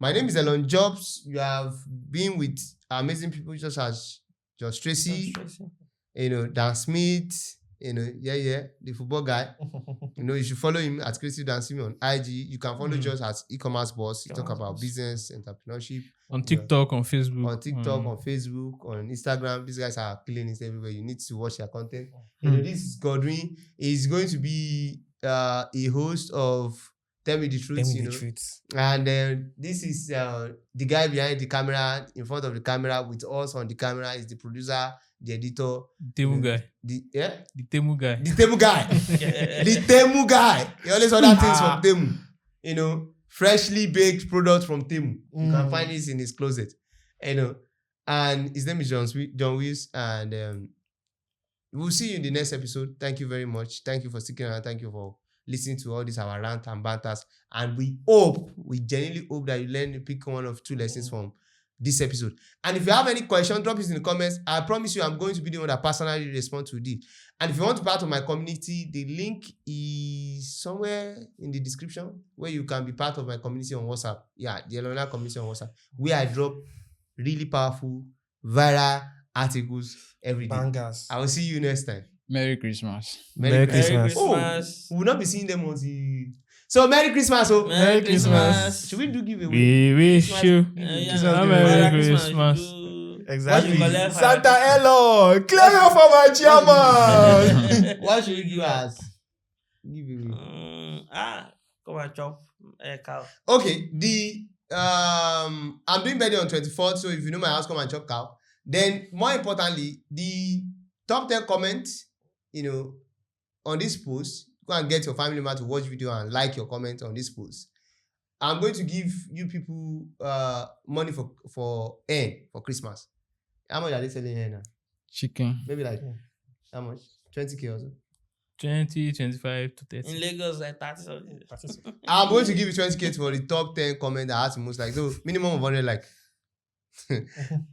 S1: My name is Elon Jobs. You have been with amazing people such as Josh Tracy, Dan Smith, the football guy. You should follow him at Creative Dancing on IG. You can follow just as e-commerce boss. He talk about business, entrepreneurship.
S3: On TikTok, on Facebook.
S1: On TikTok, on Facebook, on Instagram. These guys are killing it everywhere. You need to watch their content. This is Godwin. He's going to be a host of Tell Me the Truth, And this is the guy behind the camera, in front of the camera, with us on the camera is the producer, the editor.
S3: The Temu guy.
S1: The
S3: Temu guy.
S1: The Temu guy. The Temu guy. He always order things from Temu. Freshly baked products from Temu. You can find this in his closet. And his name is John Wills. And we'll see you in the next episode. Thank you very much. Thank you for sticking around. Thank you for listening to all these our rant and banters. And we genuinely hope that you learn to pick one of two lessons from this episode. And if you have any questions, drop it in the comments. I promise you I'm going to be the one that personally respond to it. And if you want to be part of my community, the link is somewhere in the description where you can be part of my community on WhatsApp. Yeah, the Elona community on WhatsApp, where I drop really powerful, viral articles every day.
S5: Bangers.
S1: I will see you next time.
S4: Merry Christmas.
S5: Merry Christmas.
S1: Oh, we will not be seeing them until... So, Merry Christmas. Oh.
S2: Merry Christmas.
S1: Should we do giveaway?
S3: We wish you
S2: Yeah.
S3: Merry Christmas.
S5: Exactly.
S2: collect
S5: Santa Elo, clear out for my chairman.
S1: What should we give us? Giveaway.
S2: Come and chop a cow.
S1: Okay, I'm doing birthday on 24th, so if you know my house, come and chop cow. Then, more importantly, the top 10 comments, on this post, go and get your family member to watch video and like your comment on this post. I'm going to give you people money for Christmas. How much are they selling here now?
S4: Chicken.
S1: Maybe like how much? 20K or so.
S3: 20, 25 to 30.
S2: In Lagos, like 30 something.
S1: I'm going to give you 20K for the top 10 comment that has the most like. So minimum of 100 like.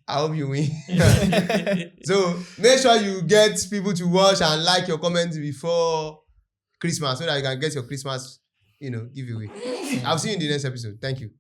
S1: I hope you win. So make sure you get people to watch and like your comments before Christmas so that you can get your Christmas, giveaway. I'll see you in the next episode. Thank you.